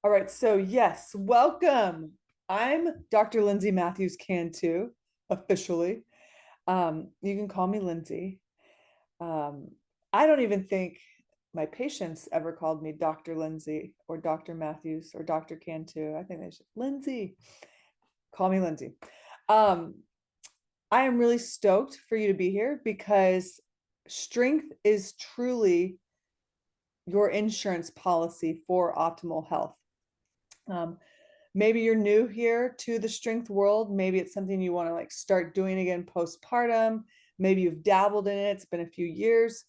All right, so yes, welcome. I'm Dr. Lindsay Matthews Cantu, officially. You can call me Lindsay. Um, I don't even think my patients ever called me Dr. Lindsay or Dr. Matthews or Dr. Cantu. I think they should, Lindsay, call me Lindsay. Um, I am really stoked for you to be here because strength is truly your insurance policy for optimal health. Um, maybe you're new here to the strength world. Maybe it's something you want to like start doing again postpartum. Maybe you've dabbled in it. It's been a few years.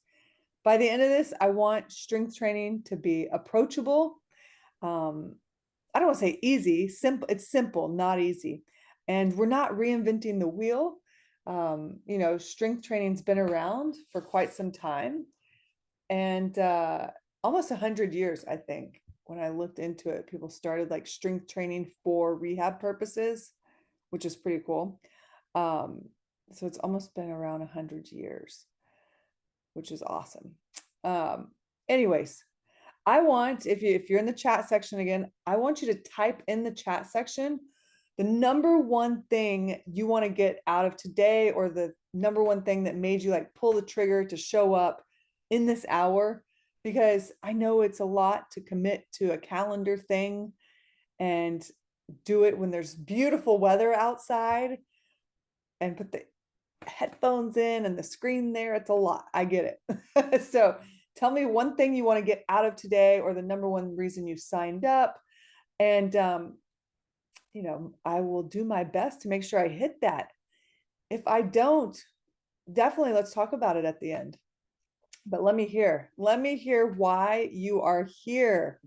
By the end of this, I want strength training to be approachable. Um, I don't want to say easy, simple. It's simple, not easy. And we're not reinventing the wheel. Strength training's been around for quite some time and almost 100 years, I think. When I looked into it, people started like strength training for rehab purposes, which is pretty cool. So it's almost been around 100 years, which is awesome. Anyways, I want, if you're in the chat section again, I want you to type in the chat section the number one thing you want to get out of today, or the number one thing that made you like pull the trigger to show up in this hour, because I know it's a lot to commit to a calendar thing and do it when there's beautiful weather outside and put the headphones in and the screen there. It's a lot. I get it. So tell me one thing you want to get out of today, or the number one reason you signed up. And I will do my best to make sure I hit that. If I don't, definitely let's talk about it at the end. But let me hear why you are here,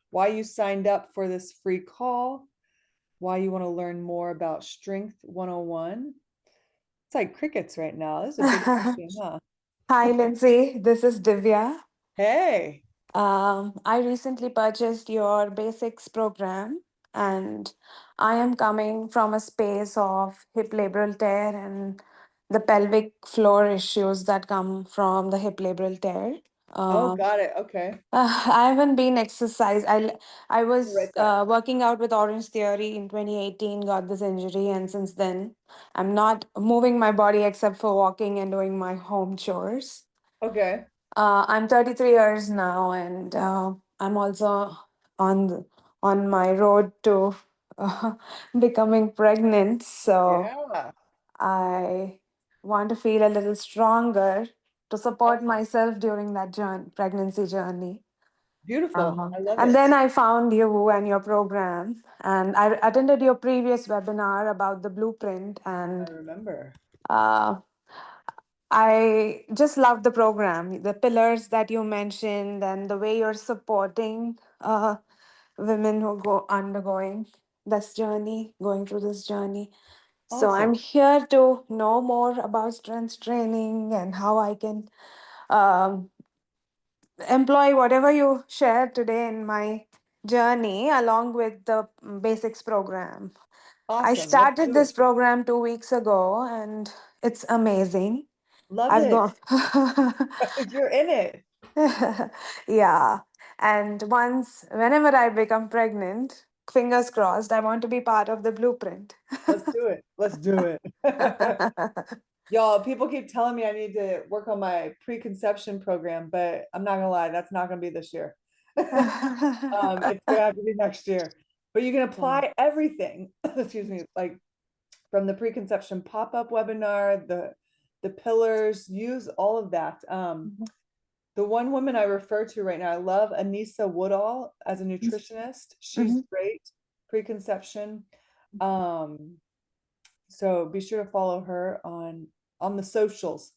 why you signed up for this free call, why you want to learn more about Strength 101. It's like crickets right now. This is a big question, huh? Hi, Lindsay. This is Divya. Hey. I recently purchased your basics program, and I am coming from a space of hip labral tear and the pelvic floor issues that come from the hip labral tear. Oh, Um, got it. Okay. I haven't been exercise. I I'll was write that. working out with Orange Theory in 2018, got this injury, and since then I'm not moving my body except for walking and doing my home chores. Okay. I'm 33 years now, and I'm also on on my road to uh, becoming pregnant. So Yeah. I want to feel a little stronger to support Awesome. myself during that pregnancy journey. Beautiful. I love And it. then I found you and your program, and I attended your previous webinar about the blueprint, I and remember. uh, I just love the program, the pillars that you mentioned, and the way you're supporting women who go undergoing this journey, going through this journey. So I'm Awesome. here to know more about strength training and how I can um, employ whatever you shared today in my journey, along with the basics program. I Awesome. Let's started do this it. program 2 weeks ago, and it's amazing. Love I've it. gone. You're in it. Yeah. And whenever I become pregnant, fingers crossed, I want to be part of the blueprint. Let's do it. Let's do it. Y'all, people keep telling me I need to work on my preconception program, but I'm not gonna lie, that's not gonna be this year. It's gonna have to be next year. But you can apply everything, excuse me, like from the preconception pop-up webinar, the pillars, use all of that. The one woman I refer to right now, I love Anissa Woodall as a nutritionist. She's Mhm. great, preconception. Um, so be sure to follow her on the socials.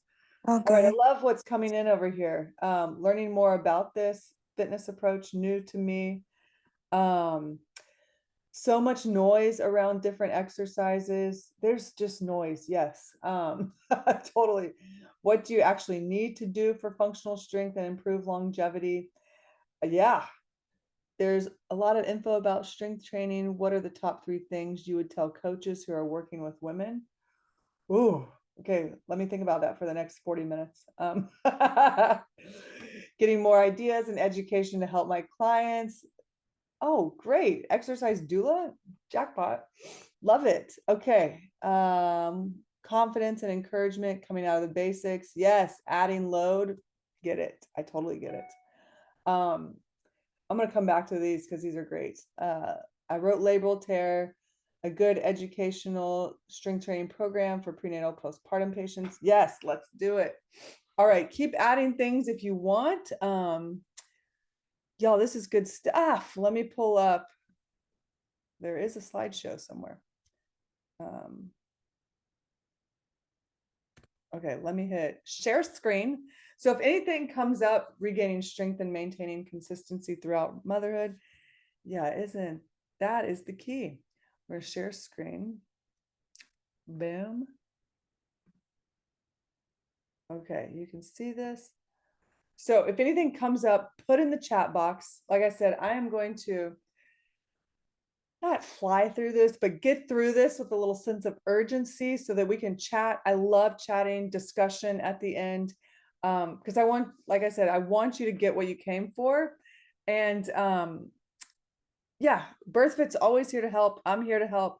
All right, I Okay. love what's coming in over here. Learning more about this fitness approach, new to me. Um, so much noise around different exercises. There's just noise, yes. Totally. What do you actually need to do for functional strength and improve longevity? Yeah, there's a lot of info about strength training. What are the top 3 things you would tell coaches who are working with women? Ooh, okay. Let me think about that for the next 40 minutes. Getting more ideas and education to help my clients. Oh, great. Exercise doula, jackpot. Love it. Okay. Confidence and encouragement coming out of the basics. Yes, adding load. Get it. I totally get it. I'm going to come back to these because these are great. I wrote labral tear, a good educational strength training program for prenatal postpartum patients. Yes, let's do it. All right, keep adding things if you want. Y'all, this is good stuff. Let me pull up. There is a slideshow somewhere. Okay, let me hit share screen. So if anything comes up, regaining strength and maintaining consistency throughout motherhood, yeah, isn't that is the key. We're share screen. Boom. Okay, you can see this. So if anything comes up, put in the chat box. Like I said, I am going to not fly through this, but get through this with a little sense of urgency so that we can chat. I love chatting, discussion at the end. Because I want, like I said, I want you to get what you came for. And yeah, BirthFit's always here to help. I'm here to help.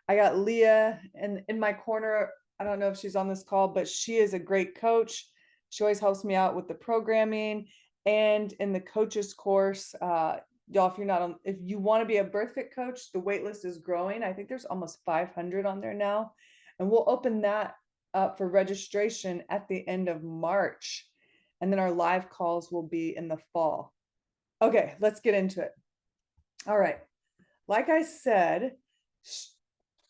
I got Leah in my corner. I don't know if she's on this call, but she is a great coach. She always helps me out with the programming and in the coaches course. Y'all, if you're not on, if you want to be a BirthFit coach, the wait list is growing. I think there's almost 500 on there now. And we'll open that up for registration at the end of March. And then our live calls will be in the fall. Okay, let's get into it. All right. Like I said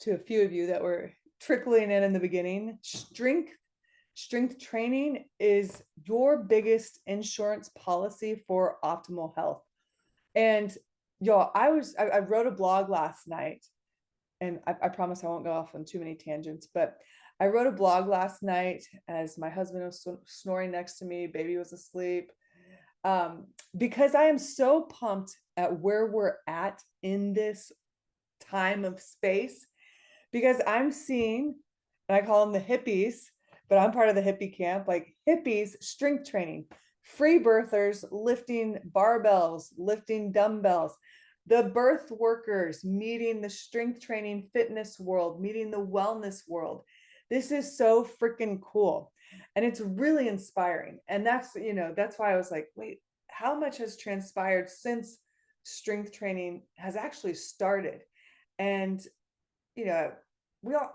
to a few of you that were trickling in the beginning, strength training is your biggest insurance policy for optimal health. And y'all, I wrote a blog last night, and I promise I won't go off on too many tangents, but I wrote a blog last night as my husband was snoring next to me, baby was asleep, because I am so pumped at where we're at in this time of space, because I'm seeing, and I call them the hippies, but I'm part of the hippie camp, like hippies, strength training, free birthers lifting barbells, lifting dumbbells, the birth workers meeting the strength training fitness world, meeting the wellness world. This is so freaking cool. And it's really inspiring. And that's, that's why I was like, wait, how much has transpired since strength training has actually started? And, we all,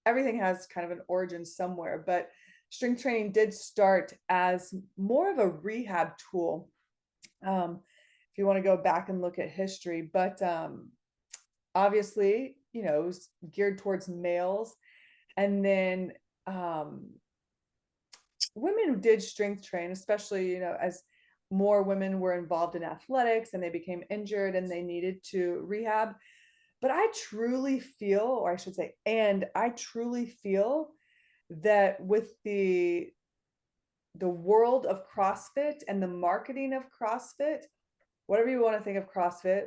everything has kind of an origin somewhere, but strength training did start as more of a rehab tool. If you want to go back and look at history, but obviously, it was geared towards males. And then women who did strength train, especially, as more women were involved in athletics and they became injured and they needed to rehab. But I truly feel, or I should say, and I truly feel that with the world of CrossFit and the marketing of CrossFit, whatever you want to think of CrossFit,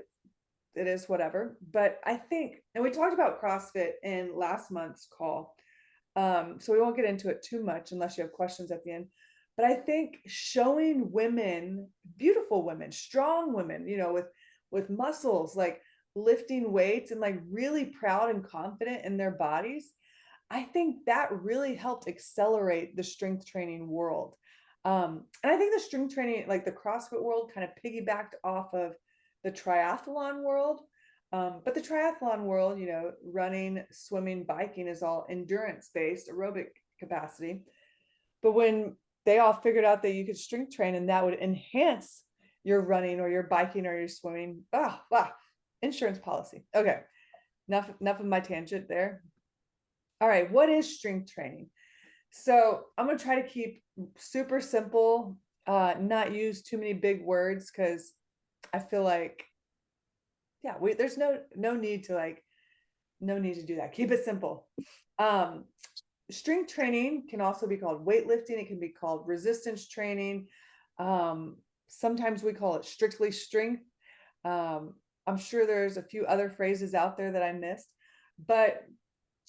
it is whatever. But I think, and we talked about CrossFit in last month's call, so we won't get into it too much unless you have questions at the end. But I think showing women, beautiful women, strong women, with muscles, like lifting weights and like really proud and confident in their bodies, I think that really helped accelerate the strength training world. And I think the strength training, like the CrossFit world, kind of piggybacked off of the triathlon world. But the triathlon world, running, swimming, biking is all endurance based, aerobic capacity. But when they all figured out that you could strength train and that would enhance your running or your biking or your swimming, wow, insurance policy. Okay, enough of my tangent there. All right, what is strength training? So I'm going to try to keep super simple, not use too many big words, because I feel like, yeah, there's no need to do that. Keep it simple. Strength training can also be called weightlifting. It can be called resistance training. Sometimes we call it strictly strength. I'm sure there's a few other phrases out there that I missed, but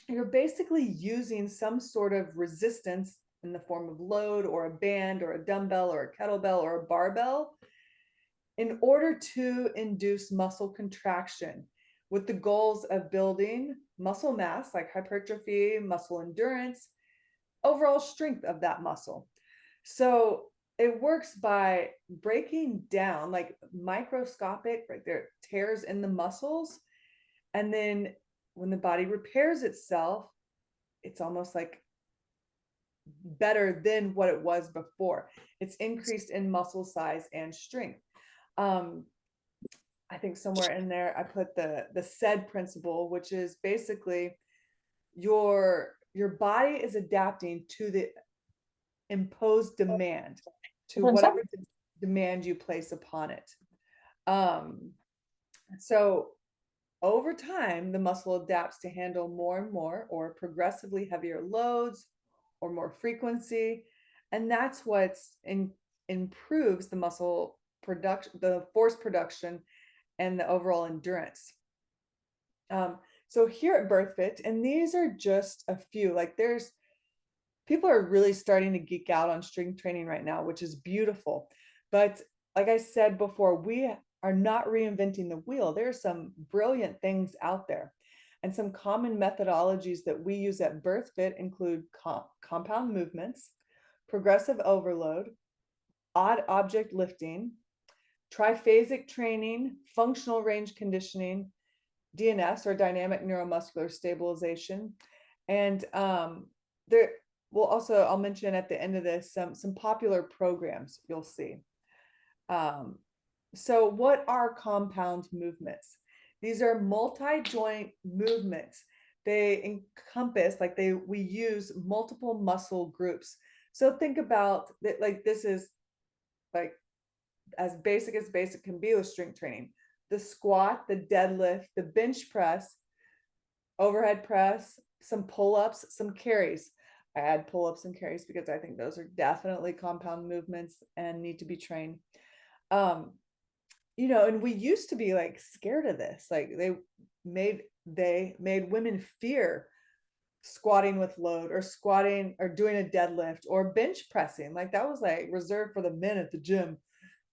you're basically using some sort of resistance in the form of load or a band or a dumbbell or a kettlebell or a barbell in order to induce muscle contraction with the goals of building muscle mass, like hypertrophy, muscle endurance, overall strength of that muscle. So it works by breaking down like microscopic, right there, tears in the muscles. And then when the body repairs itself, it's almost like better than what it was before. It's increased in muscle size and strength. Um, I think somewhere in there I put the SAID principle, which is basically your body is adapting to the imposed demand, to whatever demand you place upon it. Um, so over time, the muscle adapts to handle more and more or progressively heavier loads or more frequency. And that's what's improves the muscle production, the force production, and the overall endurance. So here at BirthFit, and these are just a few, like there's people are really starting to geek out on strength training right now, which is beautiful. But like I said before, we are not reinventing the wheel. There are some brilliant things out there. And some common methodologies that we use at BirthFit include compound movements, progressive overload, odd object lifting, triphasic training, functional range conditioning, DNS or dynamic neuromuscular stabilization. And there will also, I'll mention at the end of this, some popular programs you'll see. So what are compound movements? These are multi-joint movements. They encompass, like we use multiple muscle groups. So think about that, like this is like as basic can be with strength training. The squat, the deadlift, the bench press, overhead press, some pull-ups, some carries. I add pull-ups and carries because I think those are definitely compound movements and need to be trained. And we used to be like scared of this. Like they made women fear squatting with load or squatting or doing a deadlift or bench pressing. Like that was like reserved for the men at the gym.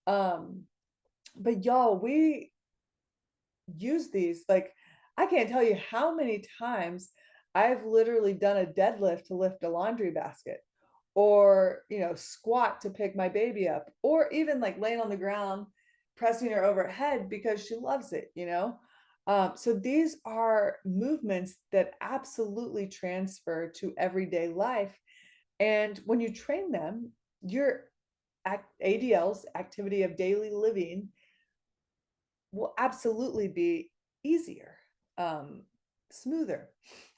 But y'all, we use these. Like I can't tell you how many times I've literally done a deadlift to lift a laundry basket, or squat to pick my baby up, or even like laying on the ground pressing her overhead because she loves it. So these are movements that absolutely transfer to everyday life, and when you train them, your ADLs, activity of daily living, will absolutely be easier, smoother.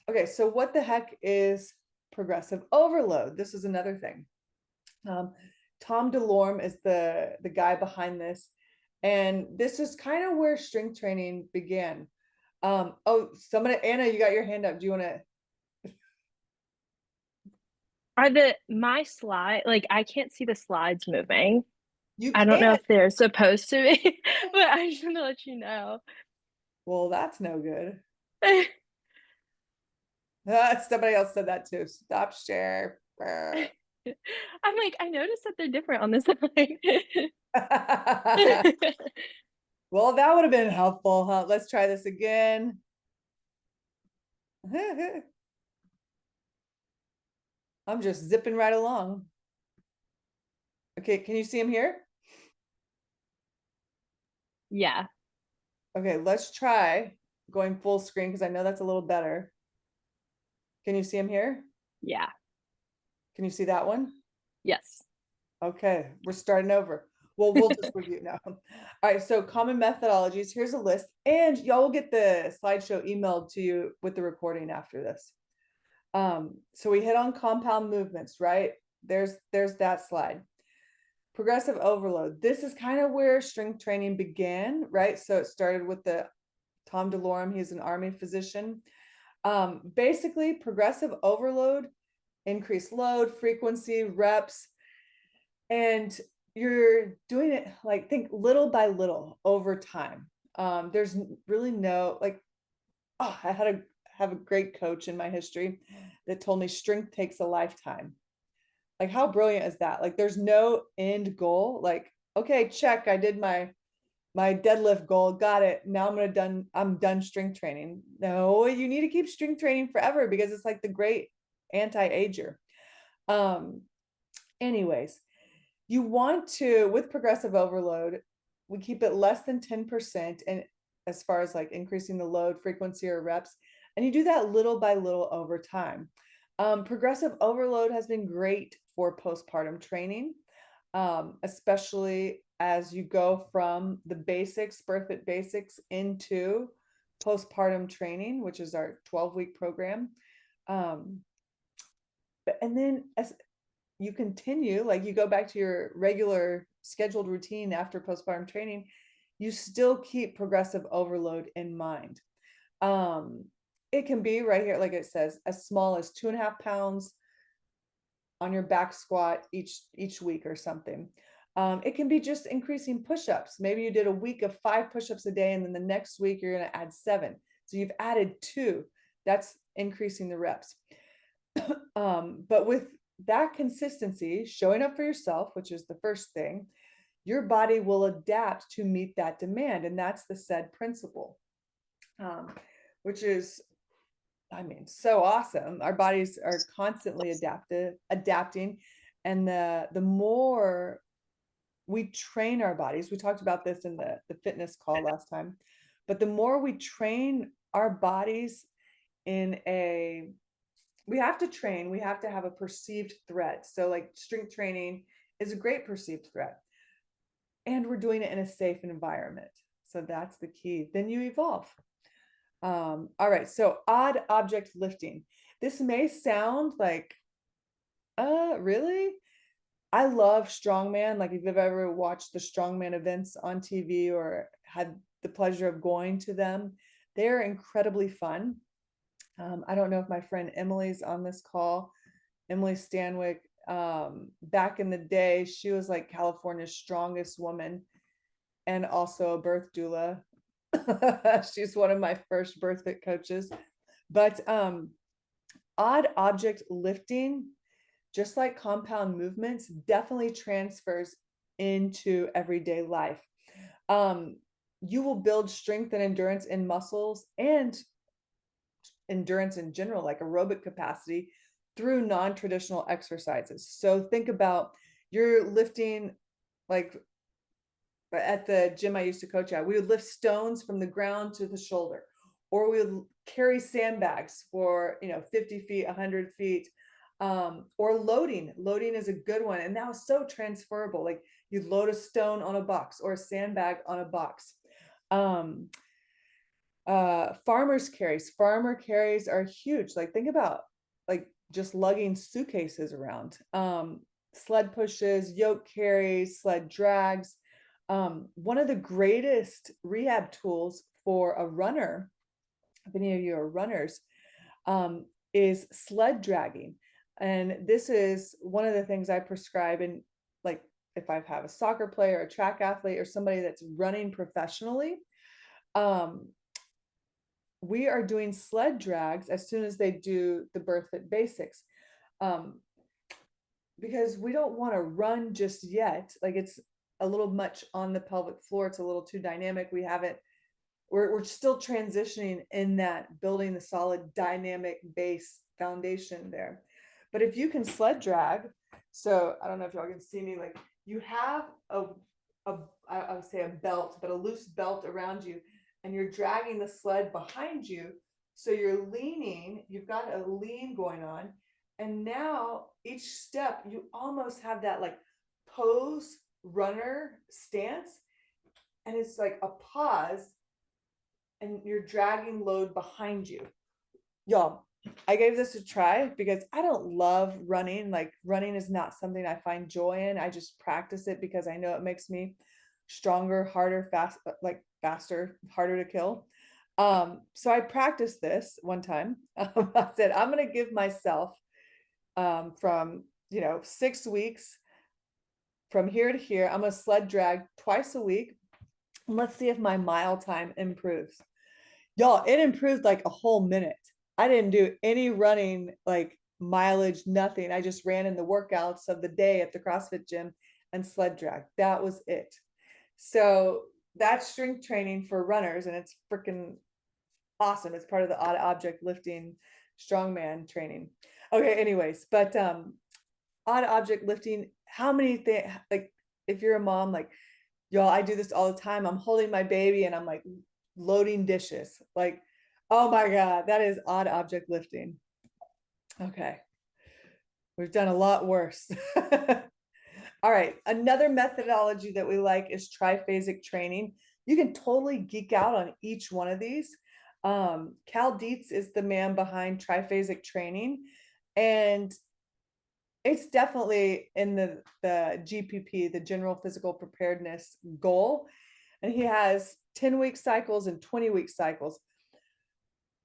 Okay, so what the heck is progressive overload? This is another thing. Tom DeLorme is the guy behind this, and this is kind of where strength training began. Somebody, Anna, you got your hand up. Do you want to? Are my slide, like, I can't see the slides moving. You I don't know can't. if they're supposed to be, but I just want to let you know. Well, that's no good. Somebody else said that too. Stop share. I'm like, I noticed that they're different on this side. Well, that would have been helpful, huh? Let's try this again. I'm just zipping right along. Okay, can you see him here? Yeah. Okay, let's try going full screen because I know that's a little better. Can you see him here? Yeah. Can you see that one? Yes. Okay, we're starting over. Well, we'll just review now. All right, so common methodologies. Here's a list, and y'all will get the slideshow emailed to you with the recording after this. So we hit on compound movements, right? There's that slide. Progressive overload. This is kind of where strength training began, right? So it started with the Tom DeLorme. He's an Army physician. Basically, progressive overload, increased load, frequency, reps, and you're doing it like think little by little over time. There's really no like, I have a great coach in my history that told me strength takes a lifetime. Like how brilliant is that? Like there's no end goal. Like, okay, check, I did my my deadlift goal. Got it. Now I'm done strength training. No, you need to keep strength training forever because it's like the great anti-ager. Anyways, you want to, with progressive overload, we keep it less than 10%, and as far as like increasing the load, frequency, or reps, and you do that little by little over time. Progressive overload has been great for postpartum training, especially as you go from the basics, BIRTHFIT basics, into postpartum training, which is our 12-week program. And then as you continue, like you go back to your regular scheduled routine after postpartum training, you still keep progressive overload in mind. It can be right here, like it says, as small as 2.5 pounds on your back squat each week or something. It can be just increasing push-ups. Maybe you did a week of 5 push-ups a day, and then the next week you're going to add 7. So you've added 2. That's increasing the reps. But with that consistency, showing up for yourself, which is the first thing, your body will adapt to meet that demand. And that's the SAID principle, which is, I mean, so awesome. Our bodies are constantly adapting. And the more we train our bodies, we talked about this in the fitness call last time, but the more we train our bodies we have to have a perceived threat. So like strength training is a great perceived threat, and we're doing it in a safe environment. So that's the key. Then you evolve. All right. So odd object lifting. This may sound like, really? I love strongman. Like if you've ever watched the strongman events on TV or had the pleasure of going to them, they're incredibly fun. I don't know if my friend Emily's on this call, Emily Stanwyck. Back in the day, she was like California's strongest woman and also a birth doula. She's one of my first BIRTHFIT coaches. But odd object lifting, just like compound movements, definitely transfers into everyday life. You will build strength and endurance in muscles and endurance in general, like aerobic capacity, through non-traditional exercises. So think about, you're lifting, like at the gym I used to coach at, we would lift stones from the ground to the shoulder, or we would carry sandbags for 50 feet, 100 feet, or loading is a good one, and that was so transferable. Like you load a stone on a box or a sandbag on a box. Farmer carries are huge. Like think about like just lugging suitcases around. Sled pushes, yoke carries, sled drags. One of the greatest rehab tools for a runner, if any of you are runners, is sled dragging. And this is one of the things I prescribe. And like if I have a soccer player, a track athlete, or somebody that's running professionally, we are doing sled drags as soon as they do the BIRTHFIT basics, because we don't want to run just yet. Like it's a little much on the pelvic floor. It's a little too dynamic. We're still transitioning in that, building the solid dynamic base foundation there. But if you can sled drag, so I don't know if y'all can see me, like you have I would say a belt, but a loose belt around you, and you're dragging the sled behind you. So you're leaning, you've got a lean going on. And now each step, you almost have that like pose runner stance. And it's like a pause, and you're dragging load behind you. Y'all, I gave this a try because I don't love running. Like running is not something I find joy in. I just practice it because I know it makes me stronger, harder, faster, harder to kill. So I practiced this one time. I said, I'm going to give myself from 6 weeks from here to here. I'm going to sled drag twice a week. And let's see if my mile time improves. Y'all, it improved like a whole minute. I didn't do any running, like mileage, nothing. I just ran in the workouts of the day at the CrossFit gym and sled drag. That was it. So that's strength training for runners, and it's freaking awesome. It's part of the odd object lifting strongman training. Okay, anyways, but odd object lifting, how many things, like if you're a mom, like y'all, I do this all the time. I'm holding my baby and I'm like loading dishes. Like, oh my God, that is odd object lifting. Okay. We've done a lot worse. All right. Another methodology that we like is triphasic training. You can totally geek out on each one of these. Cal Dietz is the man behind triphasic training, and it's definitely in the GPP, the general physical preparedness goal. And he has 10-week cycles and 20-week cycles.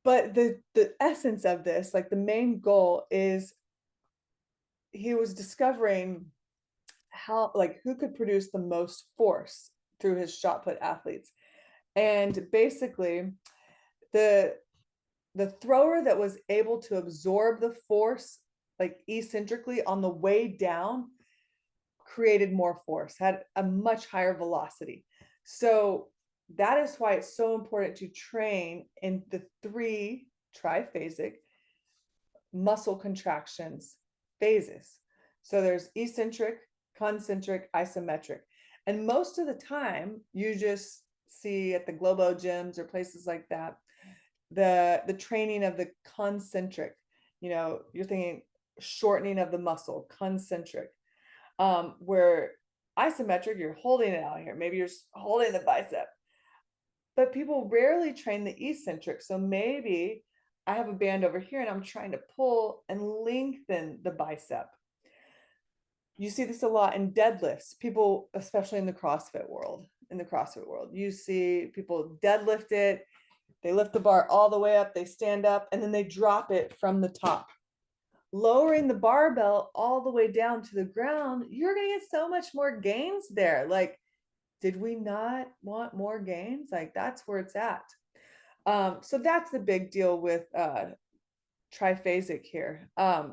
But the essence of this, like the main goal is he was discovering how, like, who could produce the most force through his shot put athletes. And basically the thrower that was able to absorb the force like eccentrically on the way down created more force, had a much higher velocity. So that is why it's so important to train in the 3 triphasic muscle contractions phases. So there's eccentric, concentric, isometric. And most of the time you just see at the Globo gyms or places like that, the training of the concentric, you're thinking shortening of the muscle, concentric, where isometric, you're holding it out here. Maybe you're holding the bicep, but people rarely train the eccentric. So maybe I have a band over here and I'm trying to pull and lengthen the bicep. You see this a lot in deadlifts. People, especially in the CrossFit world, you see people deadlift it. They lift the bar all the way up, they stand up, and then they drop it from the top. Lowering the barbell all the way down to the ground, you're going to get so much more gains there. Like, did we not want more gains? Like, that's where it's at. So that's the big deal with triphasic here,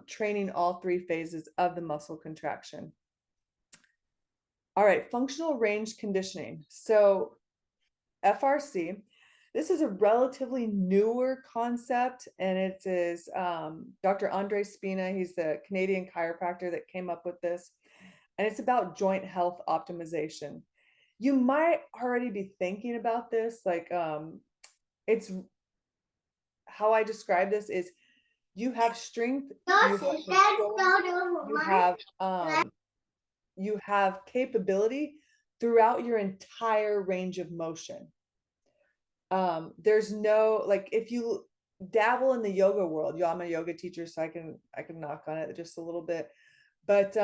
training all 3 phases of the muscle contraction. All right, functional range conditioning. So FRC, this is a relatively newer concept, and it is Dr. Andre Spina. He's the Canadian chiropractor that came up with this, and it's about joint health optimization. You might already be thinking about this, like it's how I describe this is you have strength, you have capability throughout your entire range of motion. There's no, like, if you dabble in the yoga world, I'm a yoga teacher, so I can knock on it just a little bit, but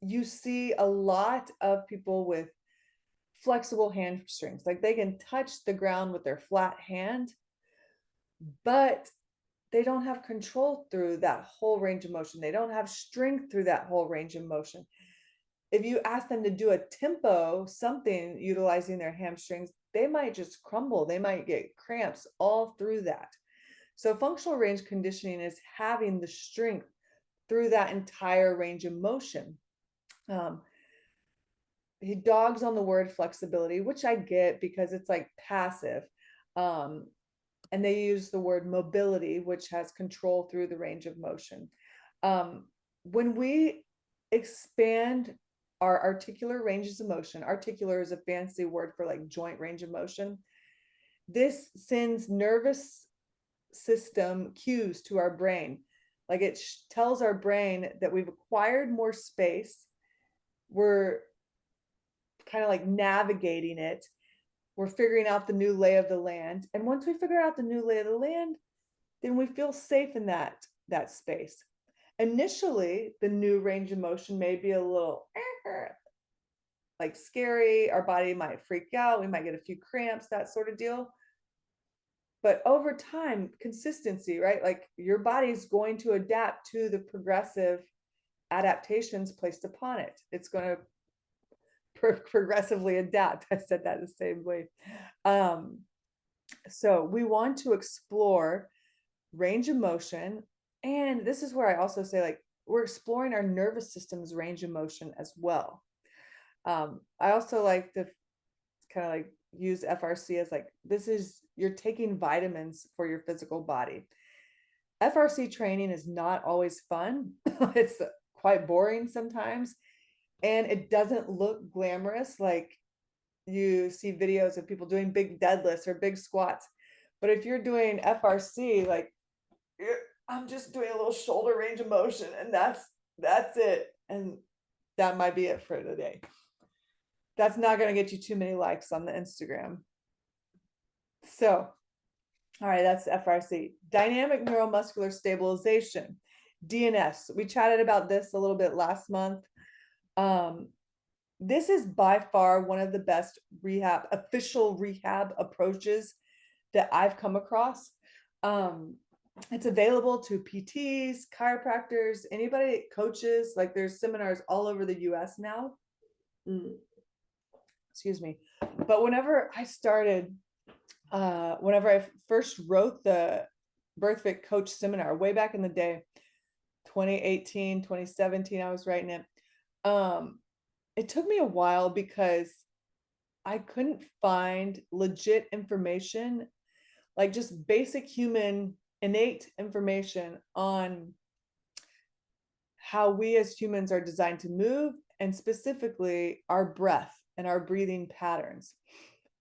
you see a lot of people with flexible hamstrings, like they can touch the ground with their flat hand, but they don't have control through that whole range of motion. They don't have strength through that whole range of motion. If you ask them to do a tempo, something utilizing their hamstrings, they might just crumble. They might get cramps all through that. So functional range conditioning is having the strength through that entire range of motion. He dogs on the word flexibility, which I get because it's like passive. And they use the word mobility, which has control through the range of motion. When we expand our articular ranges of motion, articular is a fancy word for like joint range of motion. This sends nervous system cues to our brain. Like it tells our brain that we've acquired more space. We're kind of like navigating it. We're figuring out the new lay of the land. And once we figure out the new lay of the land, then we feel safe in that space. Initially, the new range of motion may be a little like scary. Our body might freak out. We might get a few cramps, that sort of deal. But over time, consistency, right? Like your body is going to adapt to the progressive adaptations placed upon it. It's going to progressively adapt. I said that the same way. So we want to explore range of motion. And this is where I also say, like, we're exploring our nervous system's range of motion as well. I also like to kind of like use FRC as like, you're taking vitamins for your physical body. FRC training is not always fun. It's quite boring sometimes, and it doesn't look glamorous. Like you see videos of people doing big deadlifts or big squats. But if you're doing FRC, like I'm just doing a little shoulder range of motion, and that's it. And that might be it for the day. That's not going to get you too many likes on the Instagram. So, all right, that's FRC. Dynamic neuromuscular stabilization, DNS. We chatted about this a little bit last month. This is by far one of the best official rehab approaches that I've come across. It's available to PTs, chiropractors, anybody, coaches. Like there's seminars all over the US now. Excuse me. But whenever I first wrote the BIRTHFIT coach seminar way back in the day, 2018, 2017, I was writing it. It took me a while because I couldn't find legit information, like just basic human innate information on how we as humans are designed to move, and specifically our breath and our breathing patterns.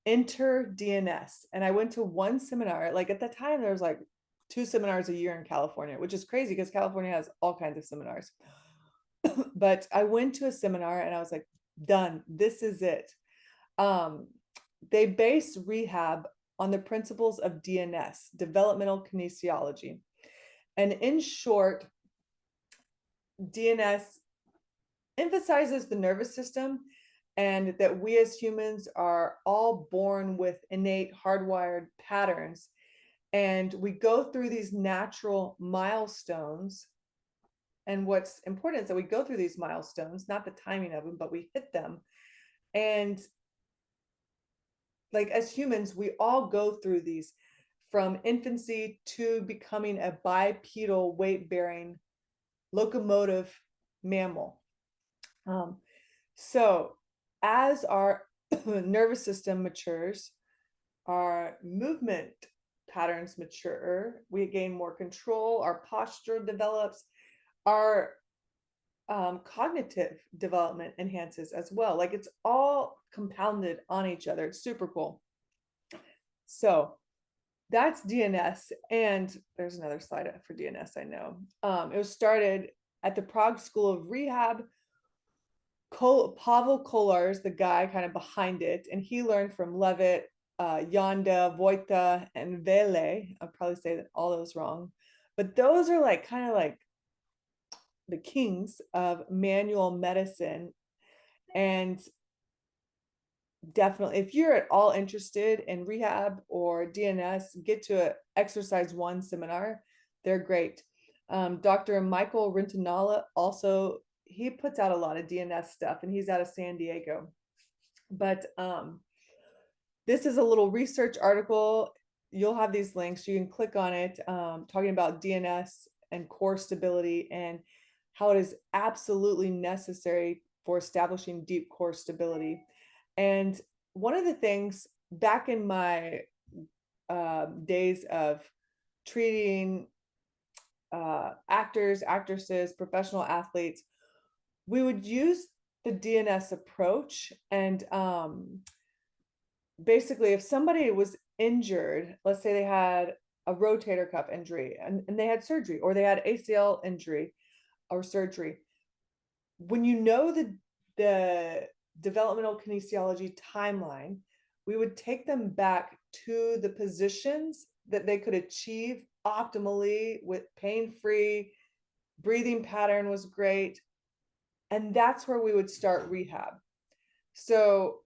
Enter DNS. And I went to one seminar. Like at the time, there was like 2 seminars a year in California, which is crazy because California has all kinds of seminars. But I went to a seminar and I was like, done. This is it. They base rehab on the principles of DNS, developmental kinesiology. And in short, DNS emphasizes the nervous system and that we as humans are all born with innate hardwired patterns. And we go through these natural milestones. And what's important is that we go through these milestones, not the timing of them, but we hit them. And like as humans, we all go through these from infancy to becoming a bipedal weight-bearing locomotive mammal. So as our nervous system matures, our movement patterns mature, we gain more control, our posture develops, our cognitive development enhances as well. Like it's all compounded on each other. It's super cool. So that's DNS. And there's another slide for DNS, I know. It was started at the Prague School of Rehab. Pavel Kolar is the guy kind of behind it, and he learned from Levitt, Yanda, Vojta, and Vele. I'll probably say that all those wrong, but those are like kind of like the kings of manual medicine. And definitely, if you're at all interested in rehab or DNS, get to an Exercise One seminar. They're great. Dr. Michael Rintinala also, he puts out a lot of DNS stuff, and he's out of San Diego. But this is a little research article. You'll have these links. You can click on it, talking about DNS and core stability and how it is absolutely necessary for establishing deep core stability. And one of the things back in my days of treating actors, actresses, professional athletes, we would use the DNS approach. And basically, if somebody was injured, let's say they had a rotator cuff injury and they had surgery, or they had ACL injury or surgery, when you know the developmental kinesiology timeline, we would take them back to the positions that they could achieve optimally with pain-free, breathing pattern was great. And that's where we would start rehab. So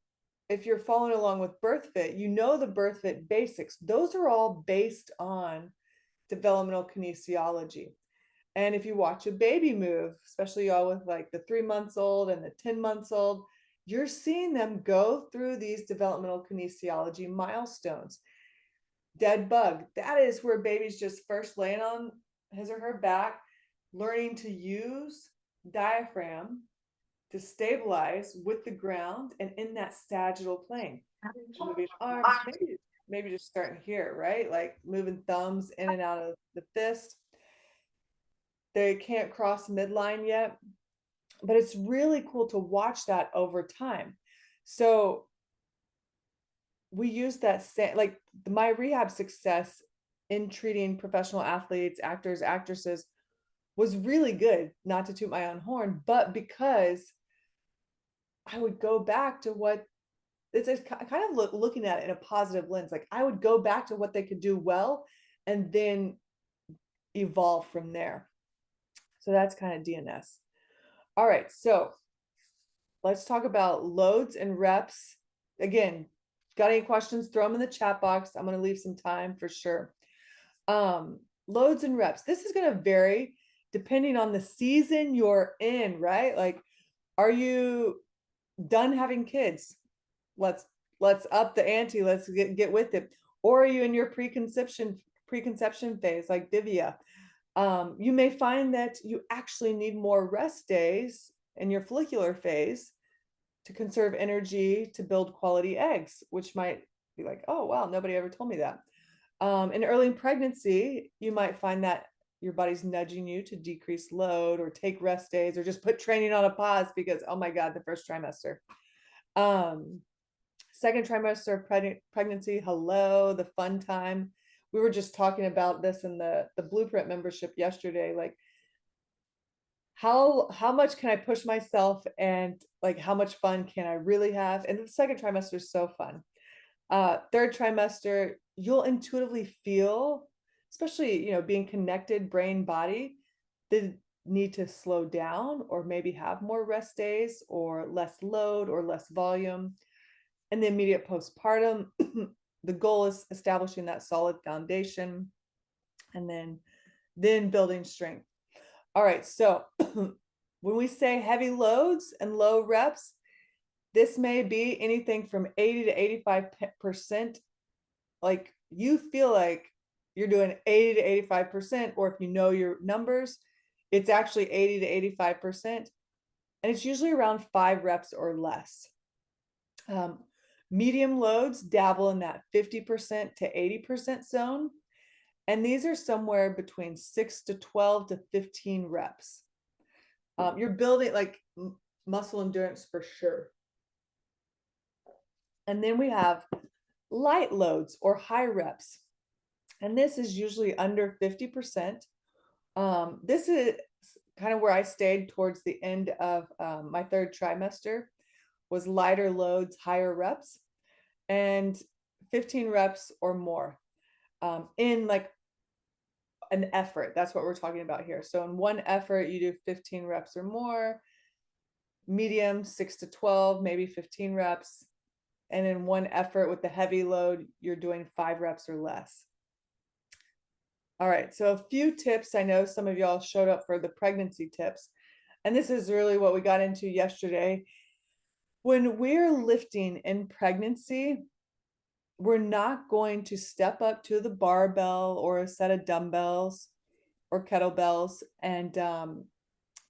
if you're following along with BIRTHFIT, you know the BIRTHFIT basics. Those are all based on developmental kinesiology. And if you watch a baby move, especially y'all with like the 3 months old and the 10 months old, you're seeing them go through these developmental kinesiology milestones. Dead bug, that is where baby's just first laying on his or her back, learning to use diaphragm to stabilize with the ground and in that sagittal plane. moving arms, maybe just starting here, right? Like moving thumbs in and out of the fist. They can't cross midline yet, but it's really cool to watch that over time. So we use that same, like my rehab success in treating professional athletes, actors, actresses was really good, not to toot my own horn, but because I would go back to what it's kind of looking at it in a positive lens. Like I would go back to what they could do well and then evolve from there. So that's kind of DNS. All right, so let's talk about loads and reps. Again, got any questions, throw them in the chat box. I'm going to leave some time for sure. Loads and reps. This is going to vary depending on the season you're in, right? Like, are you done having kids? Let's up the ante. Let's get with it. Or are you in your preconception phase, like Divya? You may find that you actually need more rest days in your follicular phase to conserve energy to build quality eggs, which might be like, oh, wow, nobody ever told me that. In early pregnancy, you might find that your body's nudging you to decrease load or take rest days or just put training on a pause because, oh my God, the first trimester. Second trimester of pregnancy, hello, the fun time. We were just talking about this in the Blueprint membership yesterday, like how much can I push myself and like how much fun can I really have? And the second trimester is so fun. Third trimester, you'll intuitively feel, especially, you know, being connected brain body, the need to slow down or maybe have more rest days or less load or less volume. And the immediate postpartum, the goal is establishing that solid foundation and then building strength. All right, so when we say heavy loads and low reps, this may be anything from 80 to 85%. Like you feel like you're doing 80 to 85%, or if you know your numbers, it's actually 80 to 85%. And it's usually around 5 reps or less. Medium loads dabble in that 50% to 80% zone. And these are somewhere between 6 to 12 to 15 reps. You're building like muscle endurance for sure. And then we have light loads or high reps. And this is usually under 50%. This is kind of where I stayed towards the end of my third trimester, was lighter loads, higher reps, and 15 reps or more in like an effort. That's what we're talking about here. So in one effort, you do 15 reps or more, medium 6 to 12, maybe 15 reps. And in one effort with the heavy load, you're doing 5 reps or less. All right, so a few tips. I know some of y'all showed up for the pregnancy tips, and this is really what we got into yesterday. When we're lifting in pregnancy, we're not going to step up to the barbell or a set of dumbbells or kettlebells and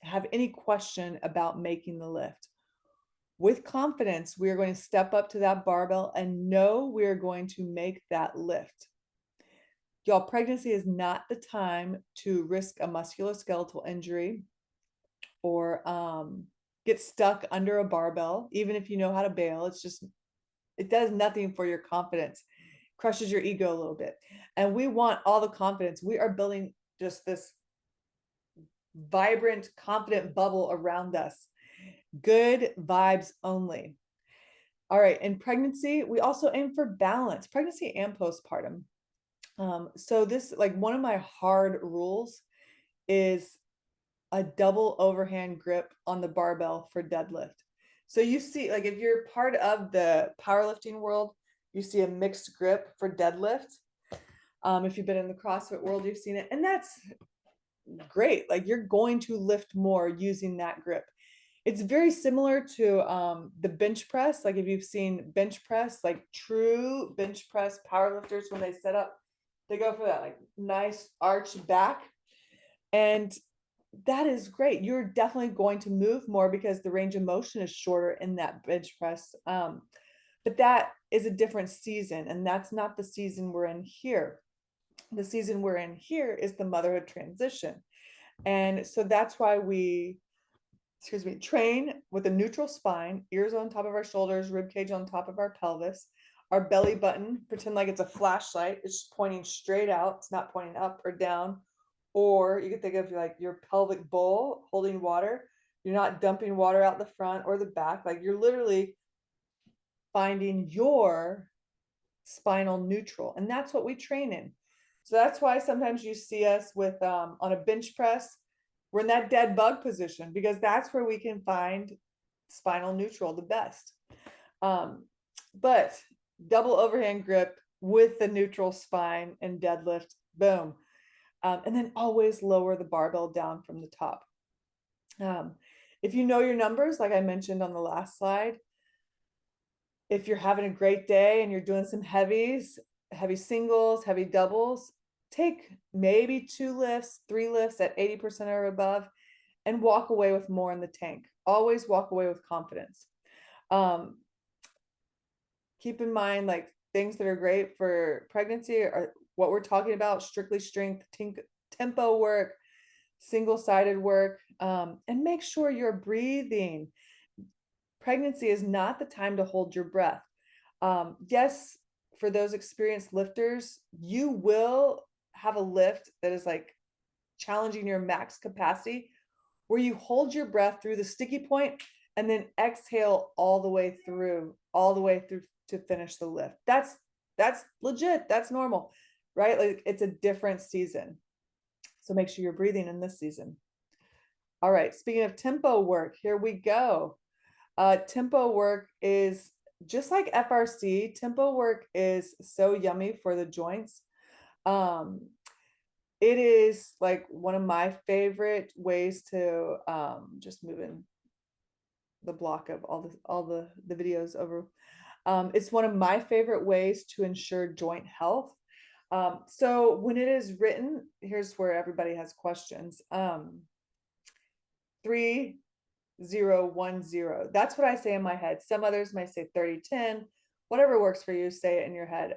have any question about making the lift. With confidence, we are going to step up to that barbell and know we're going to make that lift. Y'all, pregnancy is not the time to risk a musculoskeletal injury or get stuck under a barbell, even if you know how to bail. It's just, it does nothing for your confidence, crushes your ego a little bit. And we want all the confidence. We are building just this vibrant, confident bubble around us. Good vibes only. All right, in pregnancy, we also aim for balance, pregnancy and postpartum. So this, like one of my hard rules is a double overhand grip on the barbell for deadlift. So you see, like if you're part of the powerlifting world, you see a mixed grip for deadlift. If you've been in the CrossFit world, you've seen it, and that's great. Like you're going to lift more using that grip. It's very similar to the bench press. Like if you've seen bench press, like true bench press powerlifters, when they set up, they go for that like nice arch back. And that is great. You're definitely going to move more because the range of motion is shorter in that bench press. But that is a different season, and that's not the season we're in here. The season we're in here is the motherhood transition. And so that's why we, train with a neutral spine, ears on top of our shoulders, rib cage on top of our pelvis, our belly button, pretend like it's a flashlight. It's just pointing straight out. It's not pointing up or down. Or you can think of like your pelvic bowl holding water. You're not dumping water out the front or the back. Like you're literally finding your spinal neutral. And that's what we train in. So that's why sometimes you see us with on a bench press, we're in that dead bug position, because that's where we can find spinal neutral the best. But double overhand grip with the neutral spine and deadlift, boom. And then always lower the barbell down from the top. If you know your numbers, like I mentioned on the last slide, if you're having a great day and you're doing some heavies, heavy singles, heavy doubles, take maybe 2 lifts, 3 lifts at 80% or above, and walk away with more in the tank. Always walk away with confidence. Keep in mind, like, things that are great for pregnancy are what we're talking about: strictly strength, tempo work, single-sided work, and make sure you're breathing. Pregnancy is not the time to hold your breath. Yes, for those experienced lifters, you will have a lift that is like challenging your max capacity, where you hold your breath through the sticky point and then exhale all the way through to finish the lift. That's legit. That's normal, right? Like, it's a different season. So make sure you're breathing in this season. All right, speaking of tempo work, here we go. Tempo work is just like FRC. Tempo work is so yummy for the joints. It is like one of my favorite ways to just move in the block of all the videos over. It's one of my favorite ways to ensure joint health. So when it is written, here's where everybody has questions. 3-0-1-0. That's what I say in my head. Some others might say 30-10. Whatever works for you, say it in your head.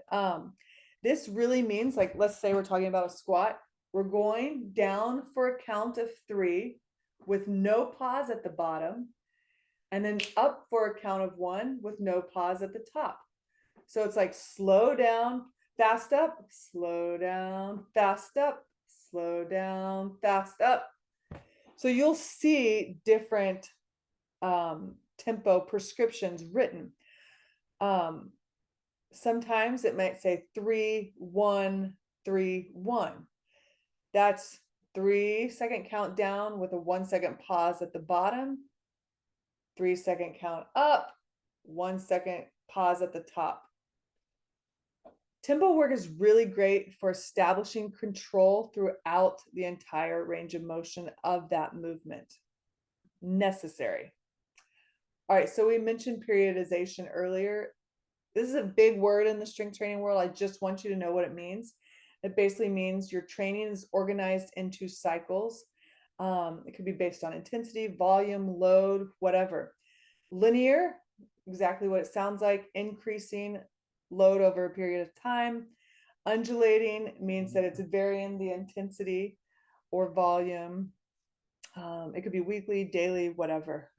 This really means, like, let's say we're talking about a squat. We're going down for a count of 3 with no pause at the bottom, and then up for a count of 1 with no pause at the top. So it's like slow down, fast up, slow down, fast up, slow down, fast up. So you'll see different tempo prescriptions written. Sometimes it might say 3-1-3-1. That's 3-second countdown with a 1-second pause at the bottom, 3-second count up, 1-second pause at the top. Tempo work is really great for establishing control throughout the entire range of motion of that movement. Necessary. All right, so we mentioned periodization earlier. This is a big word in the strength training world. I just want you to know what it means. It basically means your training is organized into cycles. It could be based on intensity, volume, load, whatever. Linear, exactly what it sounds like, increasing load over a period of time. Undulating means that it's varying the intensity or volume. It could be weekly, daily, whatever.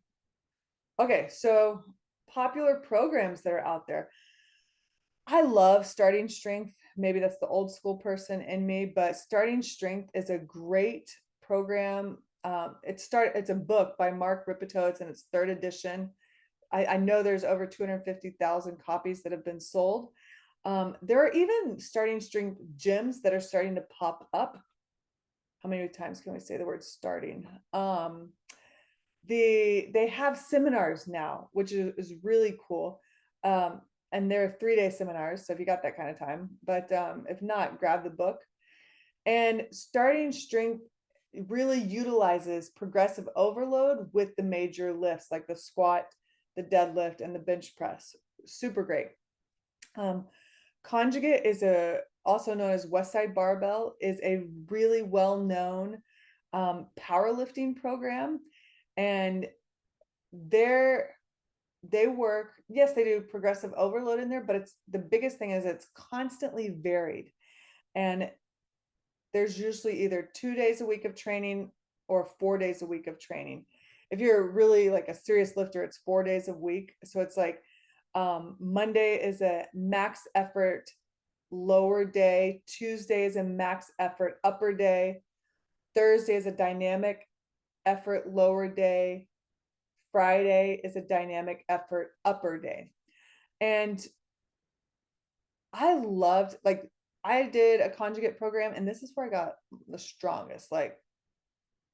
Okay, so popular programs that are out there. I love Starting Strength. Maybe that's the old school person in me, but Starting Strength is a great program. It's a book by Mark Ripito. It's in its 3rd edition. I know there's over 250,000 copies that have been sold. There are even Starting Strength gyms that are starting to pop up. How many times can we say the word starting? They have seminars now, which is really cool. And they're 3-day seminars, so if you got that kind of time, but if not, grab the book. And Starting Strength really utilizes progressive overload with the major lifts, like the squat, the deadlift, and the bench press. Super great. Conjugate is also known as Westside Barbell, is a really well-known powerlifting program, and they work, yes, they do progressive overload in there, but it's the biggest thing is it's constantly varied. And there's usually either 2 days a week of training or 4 days a week of training. If you're really like a serious lifter, it's 4 days a week. So it's like Monday is a max effort lower day, Tuesday is a max effort upper day, Thursday is a dynamic effort lower day, Friday is a dynamic effort upper day. And I loved, like, I did a conjugate program, and this is where I got the strongest. Like,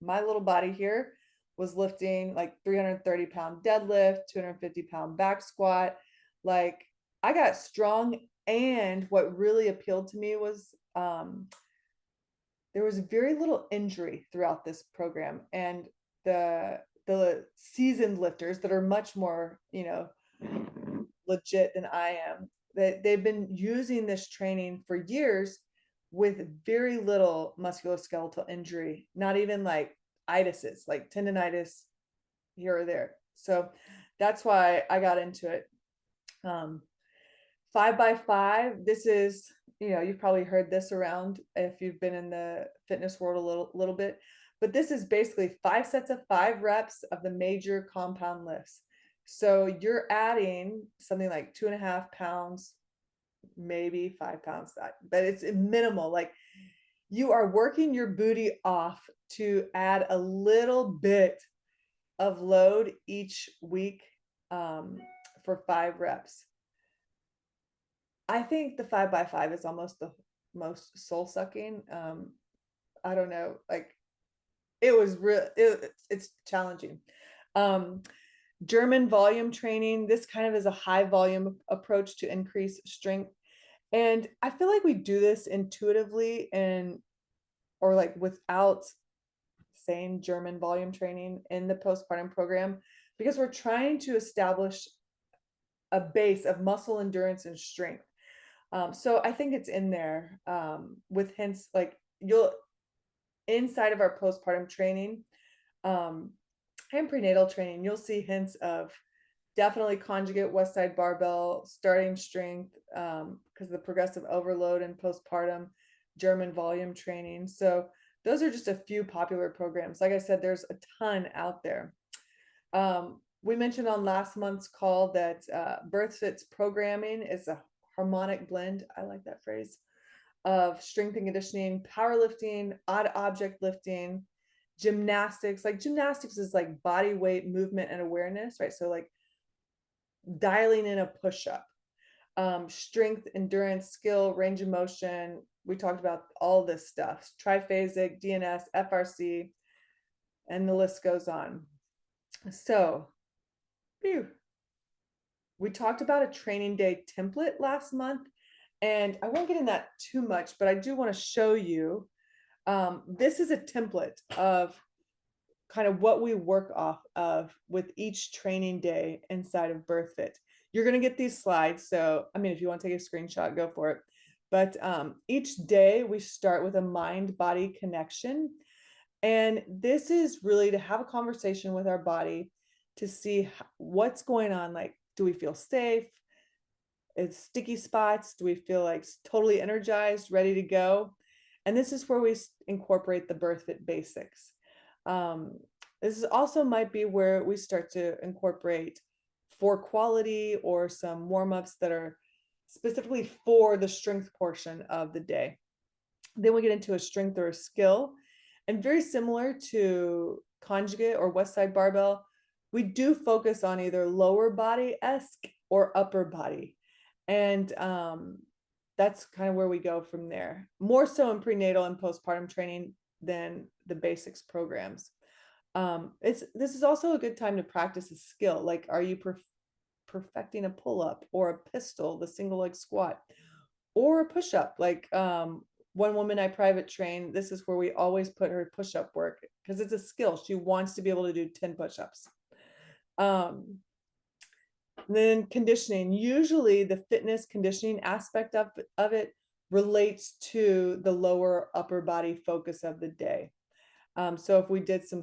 my little body here was lifting like 330-pound deadlift, 250-pound back squat. Like, I got strong. And what really appealed to me was there was very little injury throughout this program. And the seasoned lifters that are much more, legit than I am, that they've been using this training for years with very little musculoskeletal injury, not even like itises, like tendonitis here or there. So that's why I got into it. 5x5, this is, you've probably heard this around if you've been in the fitness world a little bit, but this is basically 5 sets of 5 reps of the major compound lifts. So you're adding something like 2.5 pounds, maybe 5 pounds, but it's minimal. Like, you are working your booty off to add a little bit of load each week for 5 reps. I think the 5x5 is almost the most soul sucking. I don't know, like, it was real. It's challenging. German volume training. This kind of is a high volume approach to increase strength. And I feel like we do this intuitively or like without saying German volume training in the postpartum program, because we're trying to establish a base of muscle endurance and strength. So I think it's in there with hints like inside of our postpartum training and prenatal training, you'll see hints of definitely conjugate west side barbell, starting strength because of the progressive overload and postpartum, German volume training. So those are just a few popular programs. Like I said, there's a ton out there. We mentioned on last month's call that BIRTHFIT's programming is a harmonic blend, I like that phrase, of strength and conditioning, powerlifting, odd object lifting, gymnastics. Like, gymnastics is like body weight movement and awareness, right? So like dialing in a push-up, strength, endurance, skill, range of motion. We talked about all this stuff, triphasic, DNS, FRC, and the list goes on. So we talked about a training day template last month, and I won't get in that too much, but I do want to show you. This is a template of kind of what we work off of with each training day inside of BIRTHFIT. You're going to get these slides. So, I mean, if you want to take a screenshot, go for it. But each day we start with a mind-body connection. And this is really to have a conversation with our body to see what's going on. Like, do we feel safe? It's sticky spots. Do we feel like totally energized, ready to go? And this is where we incorporate the BIRTHFIT basics. This is also might be where we start to incorporate for quality or some warm-ups that are specifically for the strength portion of the day. Then we get into a strength or a skill. And very similar to conjugate or west side barbell, we do focus on either lower body-esque or upper body. And that's kind of where we go from there. More so in prenatal and postpartum training than the basics programs. This is also a good time to practice a skill. Like, are you perfecting a pull-up or a pistol, the single leg squat, or a push-up? Like one woman I private train, this is where we always put her push-up work because it's a skill. She wants to be able to do 10 push-ups. Then conditioning, usually the fitness conditioning aspect of it relates to the lower upper body focus of the day. So if we did some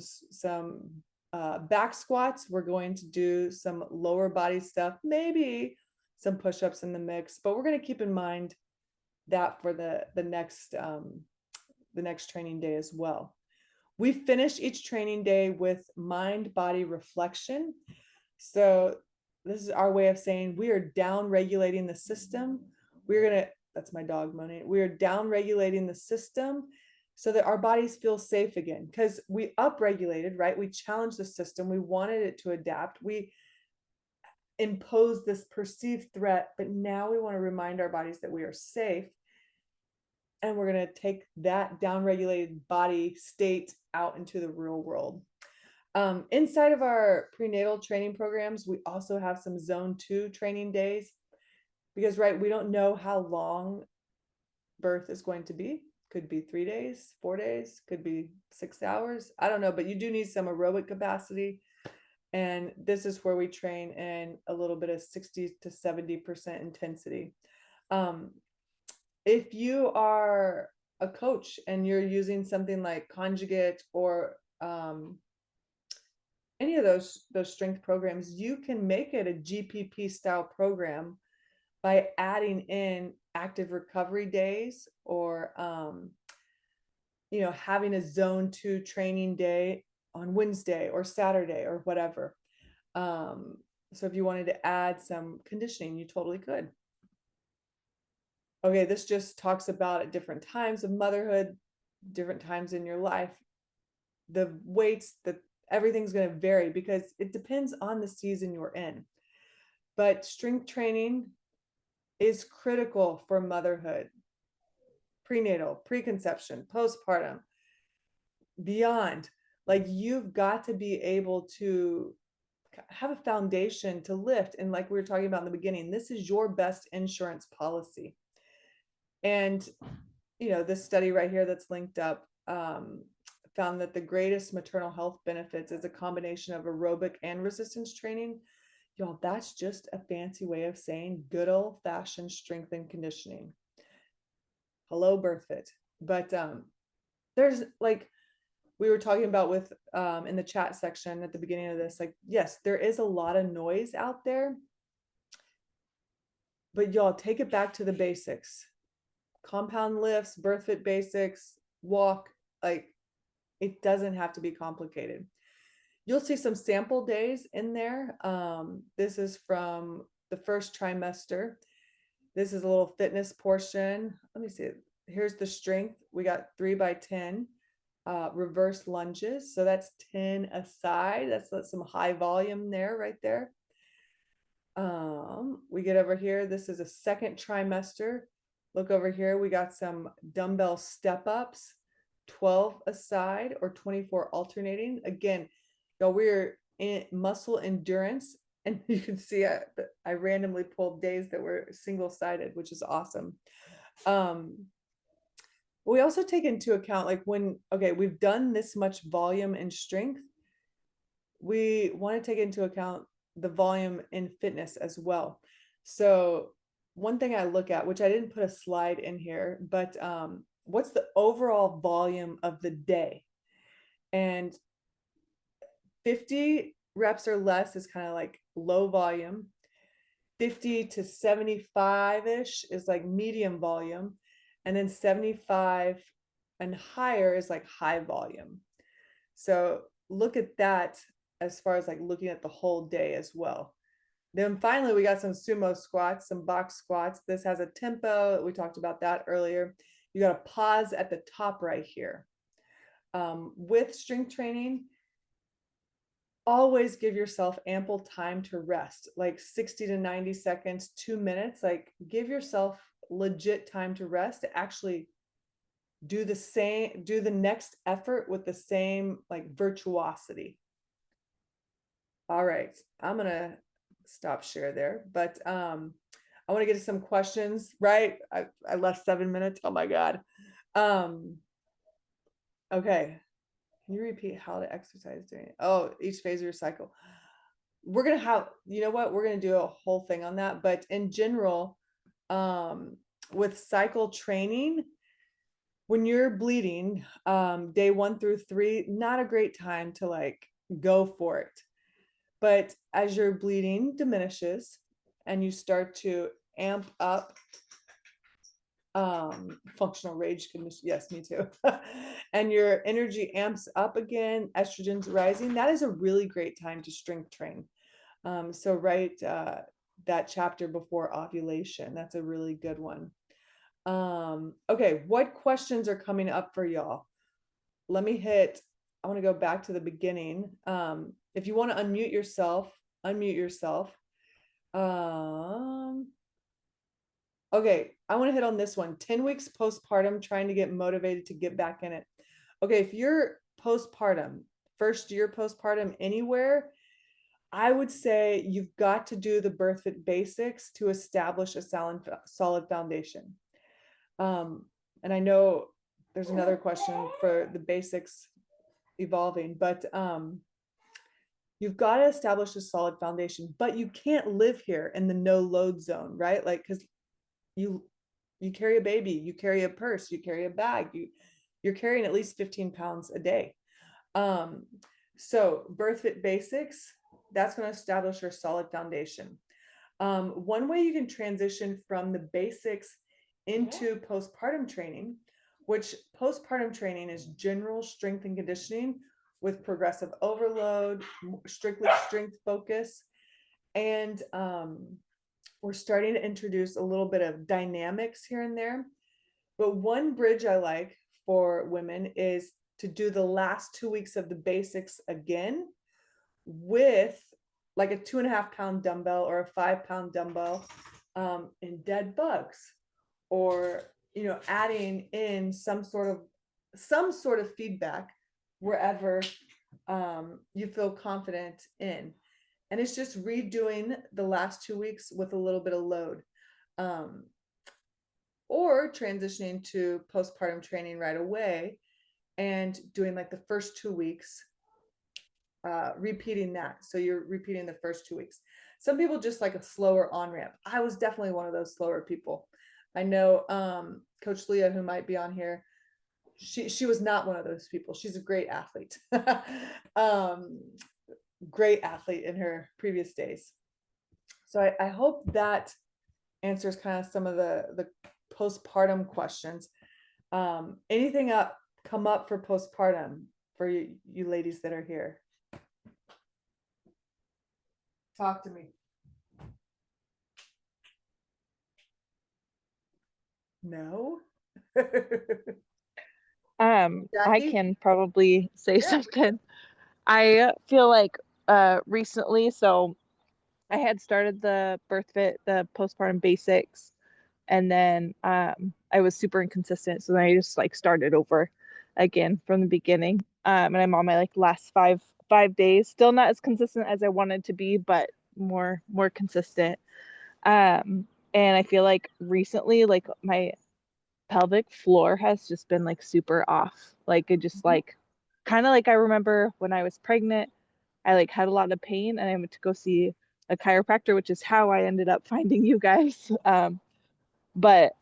back squats, we're going to do some lower body stuff, maybe some push-ups in the mix, but we're going to keep in mind that for the next training day as well. We finish each training day with mind-body reflection. So this is our way of saying we are down regulating the system. That's my dog moaning. We are down regulating the system so that our bodies feel safe again, because we upregulated, right? We challenged the system. We wanted it to adapt. We imposed this perceived threat, but now we want to remind our bodies that we are safe. And we're going to take that downregulated body state out into the real world. Inside of our prenatal training programs, we also have some zone 2 training days because, right, we don't know how long birth is going to be. Could be 3 days, 4 days, could be 6 hours. I don't know, but you do need some aerobic capacity. And this is where we train in a little bit of 60 to 70% intensity. If you are a coach and you're using something like Conjugate or any of those strength programs, you can make it a GPP style program by adding in active recovery days or having a zone 2 training day on Wednesday or Saturday or whatever. So if you wanted to add some conditioning, you totally could. Okay, this just talks about at different times of motherhood, different times in your life, the weights, that everything's going to vary because it depends on the season you're in. But strength training is critical for motherhood, prenatal, preconception, postpartum, beyond. Like, you've got to be able to have a foundation to lift. And like we were talking about in the beginning, this is your best insurance policy. And, this study right here that's linked up found that the greatest maternal health benefits is a combination of aerobic and resistance training. Y'all, that's just a fancy way of saying good old-fashioned strength and conditioning. Hello, BIRTHFIT. But there's, like we were talking about with in the chat section at the beginning of this, like, yes, there is a lot of noise out there, but y'all, take it back to the basics. Compound lifts, BIRTHFIT basics, walk, like, it doesn't have to be complicated. You'll see some sample days in there. This is from the first trimester. This is a little fitness portion. Let me see. Here's the strength. We got 3 by 10 reverse lunges. So that's 10 a side. That's some high volume there, right there. We get over here. This is a second trimester. Look over here. We got some dumbbell step ups, 12 a side or 24 alternating. Again, y'all, we're in muscle endurance, and you can see I randomly pulled days that were single-sided, which is awesome. We also take into account, like, we've done this much volume and strength, we want to take into account the volume in fitness as well. So one thing I look at, which I didn't put a slide in here, but what's the overall volume of the day? And 50 reps or less is kind of like low volume. 50 to 75-ish is like medium volume. And then 75 and higher is like high volume. So look at that as far as like looking at the whole day as well. Then finally, we got some sumo squats, some box squats. This has a tempo. We talked about that earlier. You got to pause at the top right here. With strength training, always give yourself ample time to rest, like 60 to 90 seconds, 2 minutes. Like, give yourself legit time to rest, to actually do the next effort with the same like virtuosity. All right, I'm gonna stop share there, but I want to get to some questions, right? I left 7 minutes. Oh my God. Okay. Can you repeat how to exercise during it? Oh, each phase of your cycle. We're going to have, you know what? We're going to do a whole thing on that. But in general, with cycle training, when you're bleeding, day 1 through 3, not a great time to like go for it. But as your bleeding diminishes and you start to amp up, functional rage condition, yes, me too. And your energy amps up again, estrogen's rising, that is a really great time to strength train. So write that chapter before ovulation. That's a really good one. Okay, what questions are coming up for y'all? I want to go back to the beginning. If you want to unmute yourself, unmute yourself. Okay, I want to hit on this one. 10 weeks postpartum, trying to get motivated to get back in it. Okay, if you're postpartum, first year postpartum anywhere, I would say you've got to do the BIRTHFIT basics to establish a solid foundation. And I know there's another question for the basics evolving, but you've got to establish a solid foundation, but you can't live here in the no load zone, right? Like, because you carry a baby, you carry a purse, you carry a bag, you're carrying at least 15 pounds a day. So BIRTHFIT basics, that's going to establish your solid foundation. One way you can transition from the basics into postpartum training, which postpartum training is general strength and conditioning with progressive overload, strictly strength focus. And we're starting to introduce a little bit of dynamics here and there. But one bridge I like for women is to do the last 2 weeks of the basics again with like a 2.5 pound dumbbell or a 5 pound dumbbell in dead bugs, or adding in some sort of feedback wherever you feel confident in. And it's just redoing the last 2 weeks with a little bit of load, or transitioning to postpartum training right away and doing like the first 2 weeks, repeating that. So you're repeating the first 2 weeks. Some people just like a slower on ramp. I was definitely one of those slower people. I know Coach Leah, who might be on here, she was not one of those people. She's a great athlete. Great athlete in her previous days. So I hope that answers kind of some of the postpartum questions. Anything come up for postpartum for you ladies that are here? Talk to me. No. I Jackie? can probably say Yeah. something. I feel like recently, so I had started the BIRTHFIT, the postpartum basics, and then I was super inconsistent, so then I just like started over again from the beginning. And I'm on my like last five days, still not as consistent as I wanted to be, but more consistent. And I feel like recently, like my pelvic floor has just been like super off. Like it just like kind of like I remember when I was pregnant, I like had a lot of pain and I went to go see a chiropractor, which is how I ended up finding you guys. But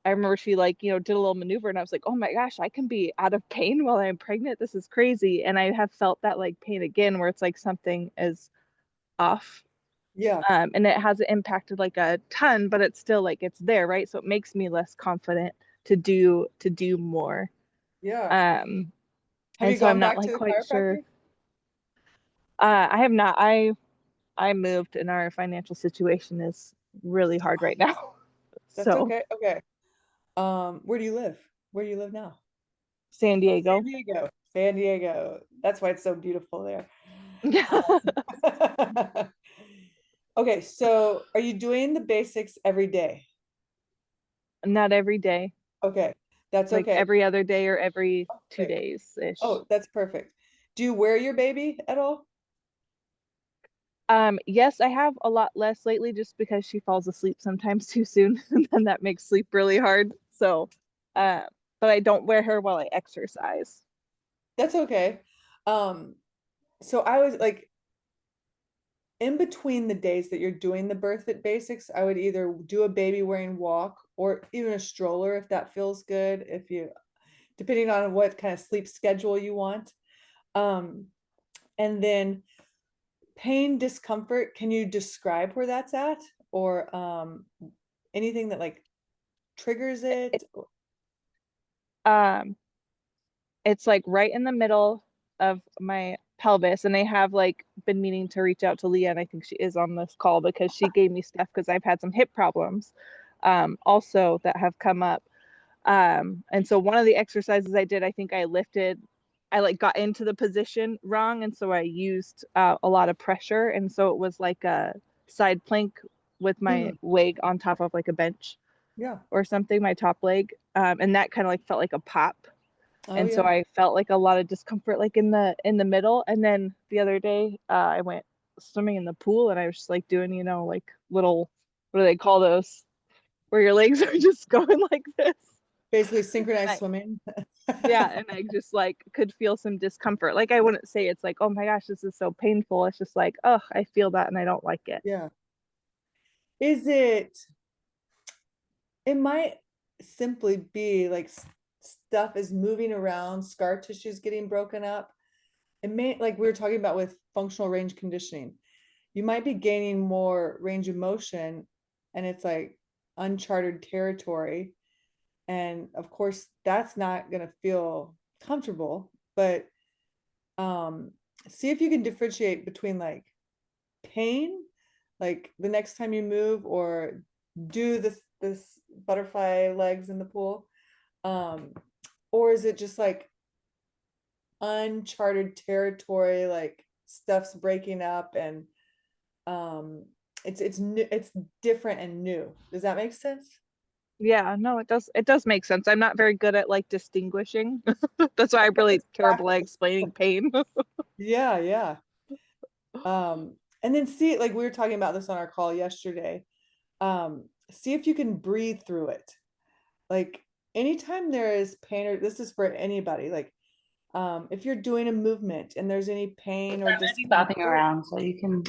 I remember she like, did a little maneuver and I was like, oh my gosh, I can be out of pain while I'm pregnant. This is crazy. And I have felt that like pain again where it's like something is off. Yeah. And it hasn't impacted like a ton, but it's still like it's there, right? So it makes me less confident to do more. Yeah. Um, Have and you so I'm gone not back to like the quite sure. chiropractor? I have not. I moved and our financial situation is really hard right now. That's So okay. Okay. Where do you live? Where do you live now? San Oh, San Diego. Diego. San Diego. That's why it's so beautiful there. Okay, so are you doing the basics every day? Not every day, Okay, that's like okay. every other day or every 2 days ish. Oh, that's perfect. Do you wear your baby at all? Yes, I have a lot less lately just because she falls asleep sometimes too soon, and then that makes sleep really hard. So, uh, but I don't wear her while I exercise. That's okay. So I was like, in between the days that you're doing the BIRTHFIT basics, I would either do a baby wearing walk or even a stroller if that feels good, depending on what kind of sleep schedule you want. And then pain, discomfort, can you describe where that's at? Or anything that like triggers it? Um, it's like right in the middle of my pelvis, and I have like been meaning to reach out to Leah, and I think she is on this call because she gave me stuff because I've had some hip problems also that have come up. And so one of the exercises I did, I think I like got into the position wrong, and so I used a lot of pressure, and so it was like a side plank with my Mm, leg on top of like a bench yeah. or something, my top leg, and that kind of like felt like a pop, Oh and so yeah. I felt like a lot of discomfort like in the middle. And then the other day, I went swimming in the pool, and I was just like doing, you know, like little, what do they call those, where your legs are just going like this. Basically And synchronized I, swimming. yeah, and I just like could feel some discomfort. Like I wouldn't say it's like, oh my gosh, this is so painful. It's just like, oh, I feel that and I don't like it. Yeah. Is it might simply be like stuff is moving around, scar tissue is getting broken up. It may, like we were talking about with functional range conditioning, you might be gaining more range of motion and it's like uncharted territory. And of course, that's not going to feel comfortable, but um, see if you can differentiate between like pain, like the next time you move or do this butterfly legs in the pool, um, or is it just like uncharted territory, like stuff's breaking up and um it's new, it's different and new. Does that make sense? Yeah, no, it does make sense. I'm not very good at like distinguishing. That's why I'm really terrible at Practice. explaining pain. Yeah, yeah. And then see, like we were talking about this on our call yesterday. See if you can breathe through it. Like anytime there is pain, or this is for anybody, like if you're doing a movement and there's any pain or I'm gonna be bopping discomfort, around, so you can.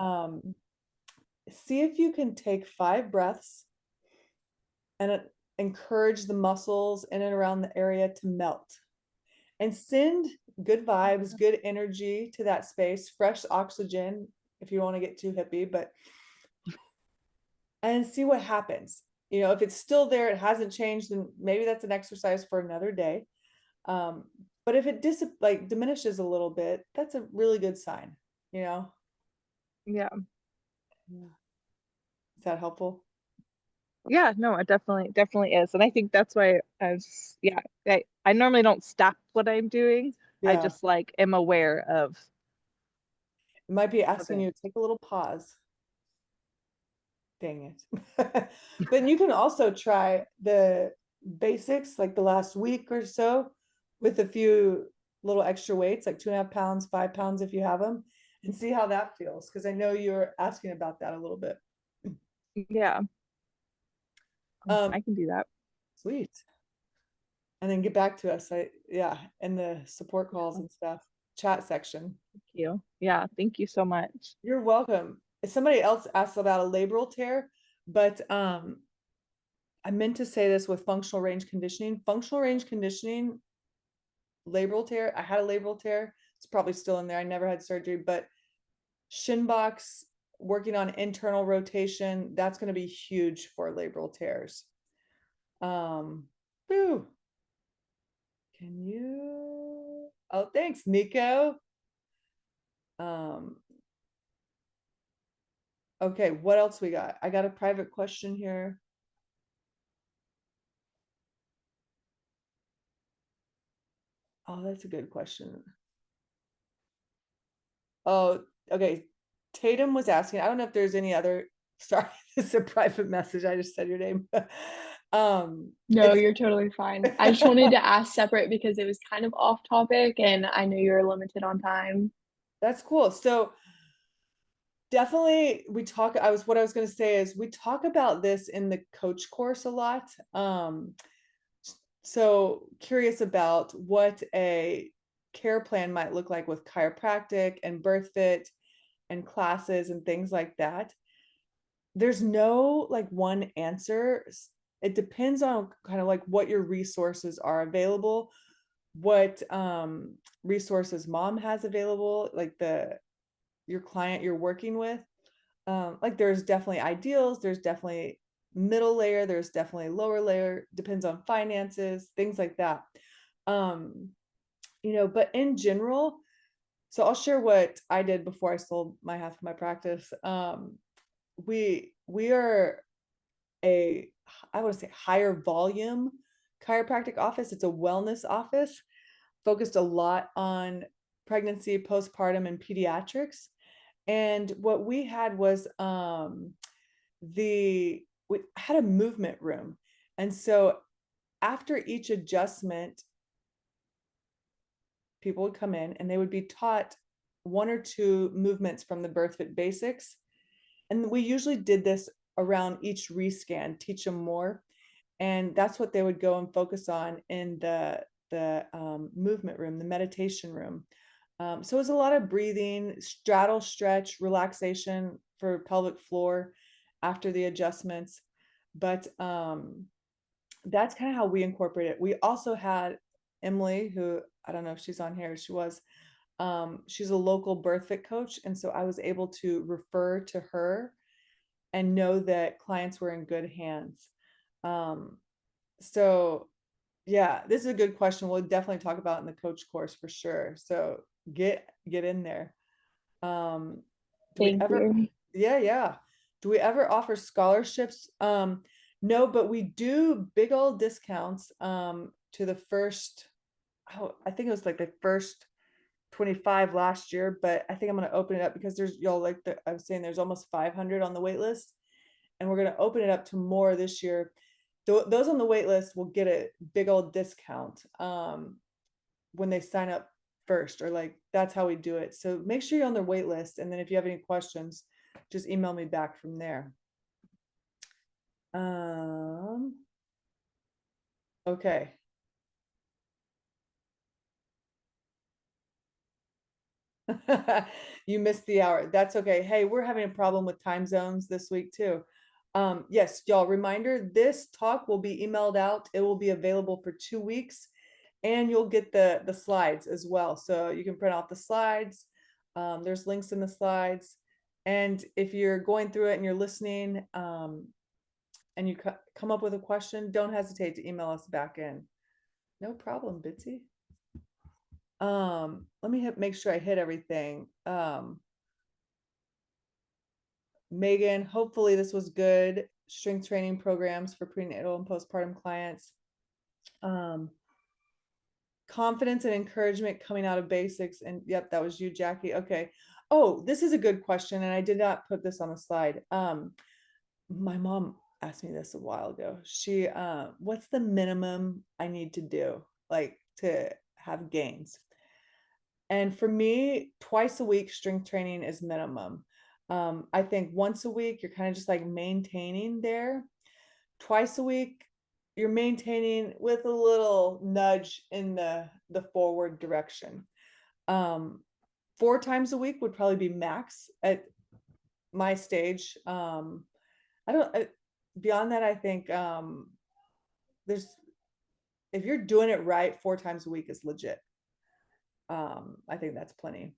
and see if you can take 5 breaths and encourage the muscles in and around the area to melt and send good vibes, good energy to that space, fresh oxygen if you want to get too hippie, but and see what happens. You know, if it's still there, it hasn't changed, then maybe that's an exercise for another day. Um, but if it like diminishes a little bit, that's a really good sign, you know? Yeah. Yeah. Is that helpful? Yeah, no, it definitely is. And I think that's why I was, yeah, I normally don't stop what I'm doing. I Yeah. just like am aware It might be of asking it. you to take a little pause. Dang it. But you can also try the basics like the last week or so with a few little extra weights, like 2.5 pounds, 5 pounds if you have them, and see how that feels. Because I know you're asking about that a little bit. Yeah, Um, I can do that. sweet. And then get back to us. Yeah, in the support calls Yeah, and stuff, chat section. thank you. Yeah, thank you so much. You're welcome. Somebody else asked about a labral tear, but I meant to say this with functional range conditioning. Functional range conditioning, labral tear. I had a labral tear. It's probably still in there. I never had surgery, but shin box, working on internal rotation, that's going to be huge for labral tears. Whew. Can you? Oh, thanks, Nico. Um, okay, what else we got? I got a private question here. Oh, that's a good question. Oh, okay. Tatum was asking, I don't know if there's any other, sorry, this is a private message. I just said your name. No, It's you're totally fine. I just wanted to ask separate because it was kind of off topic and I know you're limited on time. that's cool. So definitely what I was going to say is we talk about this in the coach course a lot. So curious about what a care plan might look like with chiropractic and BirthFit and classes and things like that. There's no like one answer. It depends on kind of like what your resources are available. what resources mom has available, like your client you're working with. Like there's definitely ideals, there's definitely middle layer, there's definitely lower layer, depends on finances, things like that. But in general, so I'll share what I did before I sold my half of my practice. We are I would say higher volume chiropractic office. It's a wellness office focused a lot on pregnancy, postpartum, and pediatrics. And what we had was we had a movement room. And so after each adjustment, people would come in and they would be taught one or two movements from the BIRTHFIT basics. And we usually did this around each rescan, teach them more. And that's what they would go and focus on in the movement room, the meditation room. So it was a lot of breathing, straddle stretch, relaxation for pelvic floor after the adjustments. But that's kind of how we incorporate it. We also had Emily, who I don't know if she's on here. She's a local BIRTHFIT coach. And so I was able to refer to her and know that clients were in good hands. So yeah, this is a good question. We'll definitely talk about in the coach course for sure. So get in there. Do we Thank ever, you. yeah. Do we ever offer scholarships? No, but we do big old discounts to the first, I think it was like the first 25 last year, but I think I'm going to open it up because there's y'all I was saying there's almost 500 on the wait list, and we're going to open it up to more this year. Those on the wait list will get a big old discount when they sign up first, or like that's how we do it. So make sure you're on their wait list, and then if you have any questions, just email me back from there. Okay. You missed the hour. That's okay. Hey, we're having a problem with time zones this week too. Yes, y'all, reminder, this talk will be emailed out. It will be available for 2 weeks, and you'll get the slides as well. So you can print out the slides. There's links in the slides. And if you're going through it and you're listening, and you come up with a question, don't hesitate to email us back in. No problem, Bitsy. Let me make sure I hit everything. Megan, hopefully this was good. Strength training programs for prenatal and postpartum clients. Confidence and encouragement coming out of basics. And yep, that was you, Jackie. Okay. Oh, this is a good question. And I did not put this on the slide. My mom asked me this a while ago. What's the minimum I need to do, like, to have gains? And for me, twice a week strength training is minimum. I think once a week, you're kind of just like maintaining there. Twice a week, you're maintaining with a little nudge in the forward direction. 4 times a week would probably be max at my stage. Beyond that, I think if you're doing it right, 4 times a week is legit. I think that's plenty.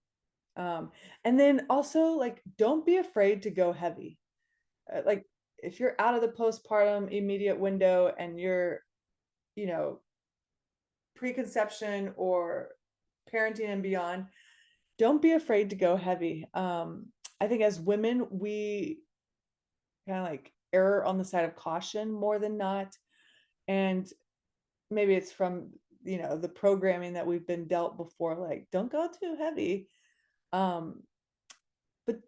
And then also, like, don't be afraid to go heavy. Like, if you're out of the postpartum immediate window and you're, preconception or parenting and beyond, don't be afraid to go heavy. I think as women, we kind of like err on the side of caution more than not. And maybe it's from, the programming that we've been dealt before, like, don't go too heavy. But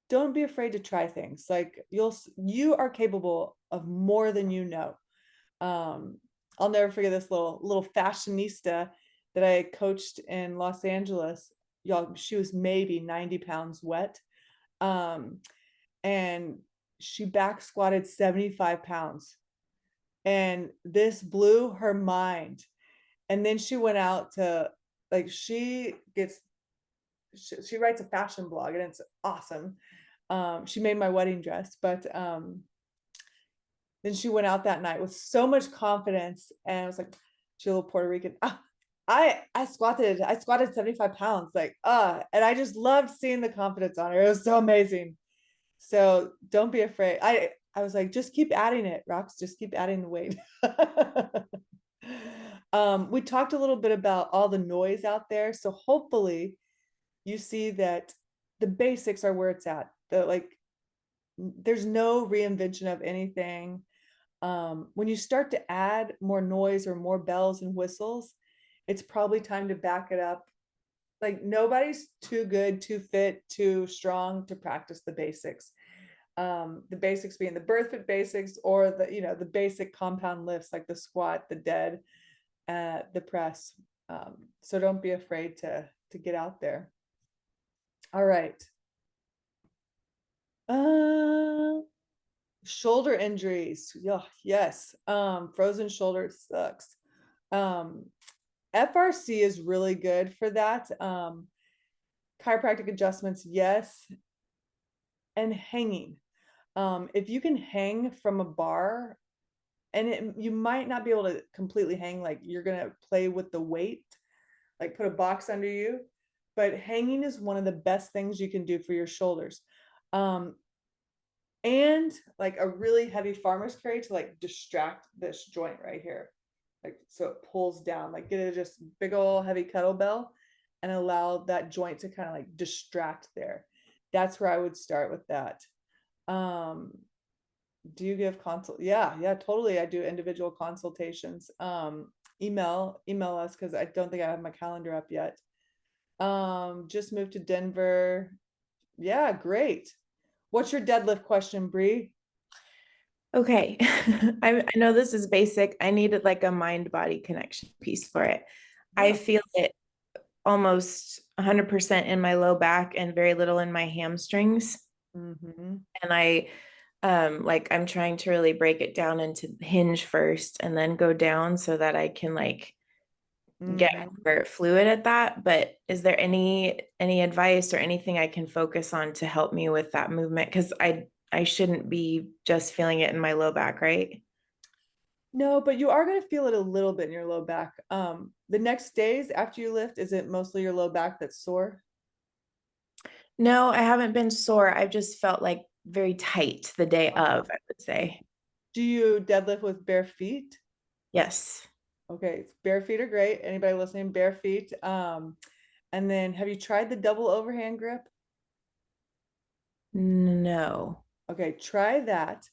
don't be afraid to try things. Like, you are capable of more than you know. I'll never forget this little fashionista that I coached in Los Angeles. Y'all, she was maybe 90 pounds wet. And she back squatted 75 pounds. And this blew her mind. And then she went out to, like, she writes a fashion blog, and it's awesome. She made my wedding dress, but then she went out that night with so much confidence, and I was like, she's a little Puerto Rican. I squatted 75 pounds, like, and I just loved seeing the confidence on her. It was so amazing. So don't be afraid. I was like, just keep adding it, Rox, just keep adding the weight. We talked a little bit about all the noise out there. So hopefully you see that the basics are where it's at. There's no reinvention of anything. When you start to add more noise or more bells and whistles, it's probably time to back it up. Like nobody's too good, too fit, too strong to practice the basics. The basics being the BIRTHFIT basics, or the basic compound lifts like the squat, the dead, the press. So don't be afraid to get out there. All right. Shoulder injuries. Yeah, yes. Frozen shoulder sucks. FRC is really good for that. Chiropractic adjustments, yes. And hanging. If you can hang from a bar, and you might not be able to completely hang, like you're gonna play with the weight, like put a box under you, but hanging is one of the best things you can do for your shoulders. And like a really heavy farmer's carry to like distract this joint right here. Like, so it pulls down, like get a just big old heavy kettlebell and allow that joint to kind of like distract there. That's where I would start with that. Do you give consult? Yeah, totally. I do individual consultations. Email us, because I don't think I have my calendar up yet. Just moved to Denver. Yeah, great. What's your deadlift question, Bree? Okay. I know this is basic. I needed like a mind-body connection piece for it. I feel it almost 100% in my low back and very little in my hamstrings. Mm-hmm. And I'm trying to really break it down into hinge first and then go down so that I can like get more fluid at that. But is there any advice or anything I can focus on to help me with that movement? Because I shouldn't be just feeling it in my low back, right? No, but you are going to feel it a little bit in your low back. The next days after you lift, is it mostly your low back that's sore? No, I haven't been sore. I've just felt like very tight the day of, I would say. Do you deadlift with bare feet? Yes. Okay, bare feet are great. Anybody listening, bare feet. And then have you tried the double overhand grip? No. Okay, try that.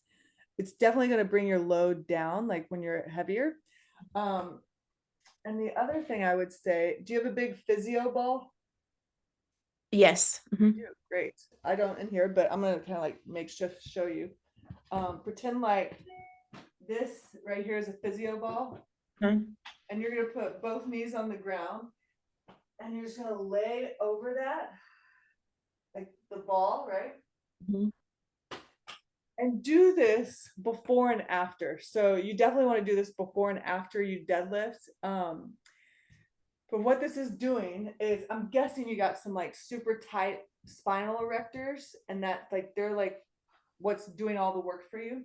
It's definitely going to bring your load down, like when you're heavier. And the other thing I would say, do you have a big physio ball? Yes. Mm-hmm. Yeah, great. I don't in here, but I'm gonna kind of like makeshift show you. Pretend like this right here is a physio ball, and you're gonna put both knees on the ground, and you're just gonna lay over that, like the ball, right? Mm-hmm. And do this before and after. So you definitely want to do this before and after you deadlift. But what this is doing is, I'm guessing you got some like super tight spinal erectors, and that like they're like what's doing all the work for you.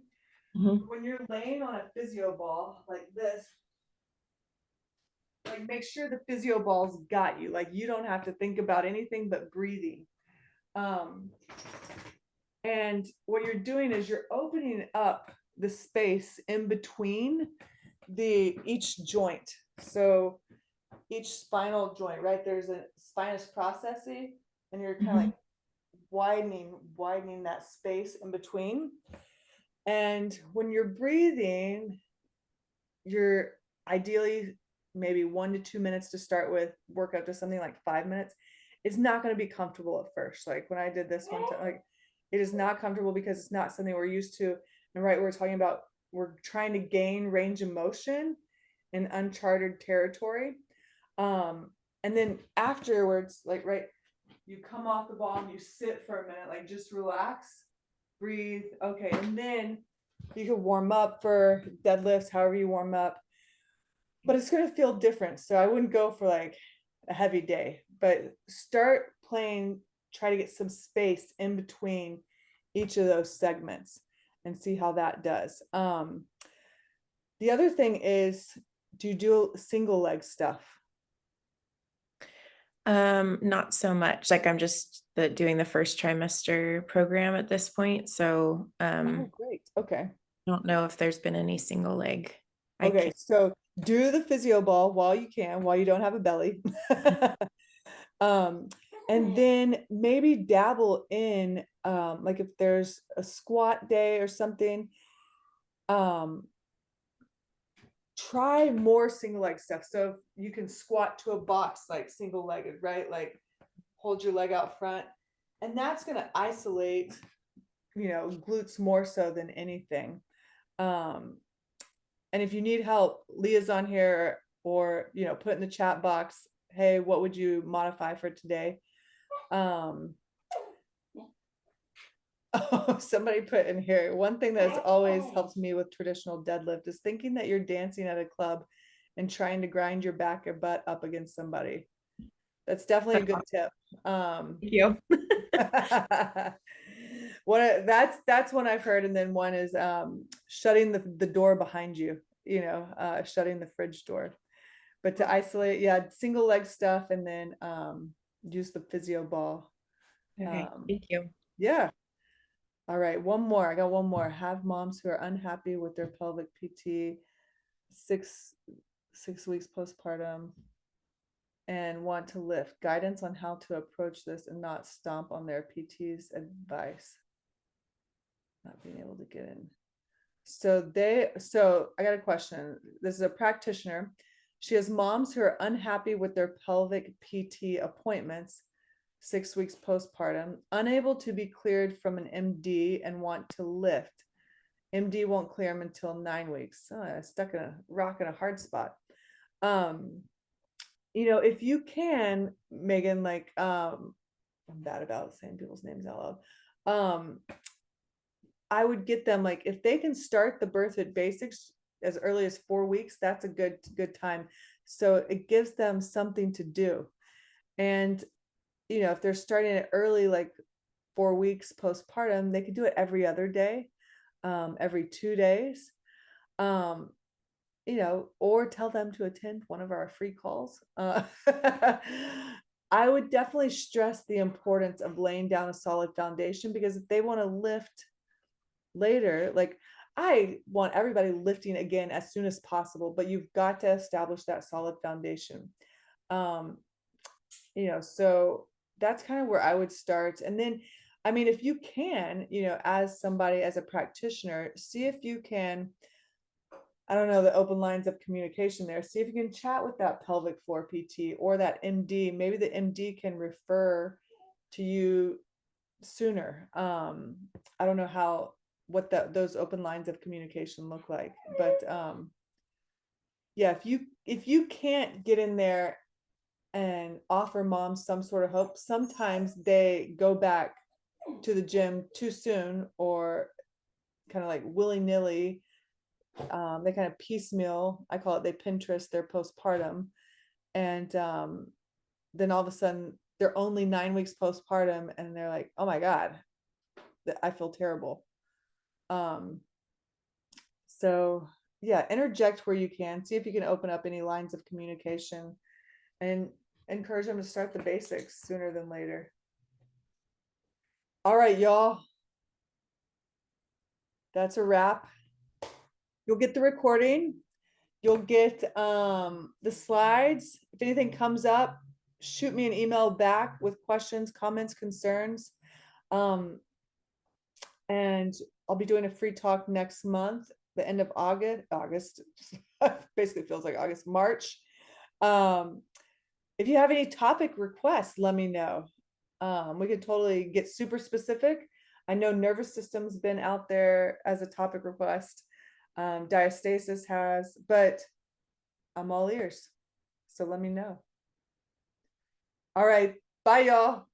Mm-hmm. When you're laying on a physio ball like this, like make sure the physio ball's got you. Like you don't have to think about anything but breathing. And what you're doing is you're opening up the space in between each joint. So each spinal joint, right? There's a spinous processus, and you're kind of like widening that space in between. And when you're breathing, you're ideally maybe 1 to 2 minutes to start with, work up to something like 5 minutes. It's not going to be comfortable at first. Like when I did this one time, like it is not comfortable because it's not something we're used to. And right, we're talking about, we're trying to gain range of motion in uncharted territory. And then afterwards, like, right, you come off the ball and you sit for a minute, like just relax, breathe. Okay. And then you can warm up for deadlifts, however you warm up, but it's going to feel different. So I wouldn't go for like a heavy day, but start playing, try to get some space in between each of those segments and see how that does. The other thing is, do you do single leg stuff? Not so much. Like I'm just doing the first trimester program at this point. So Oh, great. Okay. I don't know if there's been any single leg. I Okay, can so do the physio ball while you can, while you don't have a belly. And then maybe dabble in like if there's a squat day or something, um try more single leg stuff. So you can squat to a box like single legged, right? Like hold your leg out front, and that's going to isolate, glutes more so than anything. And if you need help, Leah's on here, or put in the chat box, hey, what would you modify for today? Oh, somebody put in here, one thing that's always helped me with traditional deadlift is thinking that you're dancing at a club and trying to grind your back or butt up against somebody. That's definitely a good tip. Thank you. That's one I've heard. And then one is shutting the door behind you, shutting the fridge door. But to isolate, single leg stuff, and then use the physio ball. Okay, thank you. Yeah. All right, one more. I got one more. Have moms who are unhappy with their pelvic PT 6 weeks postpartum and want to lift. Guidance on how to approach this and not stomp on their PT's advice. Not being able to get in. So I got a question. This is a practitioner. She has moms who are unhappy with their pelvic PT appointments 6 weeks postpartum, unable to be cleared from an MD and want to lift. MD won't clear them until 9 weeks. Oh, stuck in a rock in a hard spot. If you can, Megan, like, I'm bad about saying people's names out loud. I would get them, like, if they can start the BIRTHFIT basics as early as 4 weeks, that's a good time. So it gives them something to do. And, if they're starting it early, like 4 weeks postpartum, they could do it every other day, every 2 days, or tell them to attend one of our free calls. I would definitely stress the importance of laying down a solid foundation, because if they want to lift later, like I want everybody lifting again as soon as possible, but you've got to establish that solid foundation. So that's kind of where I would start. And then, I mean, if you can, as a practitioner, see if you can, I don't know, the open lines of communication there. See if you can chat with that pelvic floor PT or that MD. Maybe the MD can refer to you sooner. I don't know what those open lines of communication look like, but yeah, if you can't get in there and offer moms some sort of hope, sometimes they go back to the gym too soon, or kind of like willy-nilly. They kind of piecemeal, I call it, they Pinterest their postpartum, and then all of a sudden they're only 9 weeks postpartum and they're like, oh my God, I feel terrible. So yeah, interject where you can. See if you can open up any lines of communication and encourage them to start the basics sooner than later. All right, y'all. That's a wrap. You'll get the recording. You'll get the slides. If anything comes up, shoot me an email back with questions, comments, concerns. And I'll be doing a free talk next month, the end of August, basically feels like August, March. If you have any topic requests, let me know. We could totally get super specific. I know nervous system's been out there as a topic request. Diastasis has, but I'm all ears. So let me know. All right. Bye, y'all.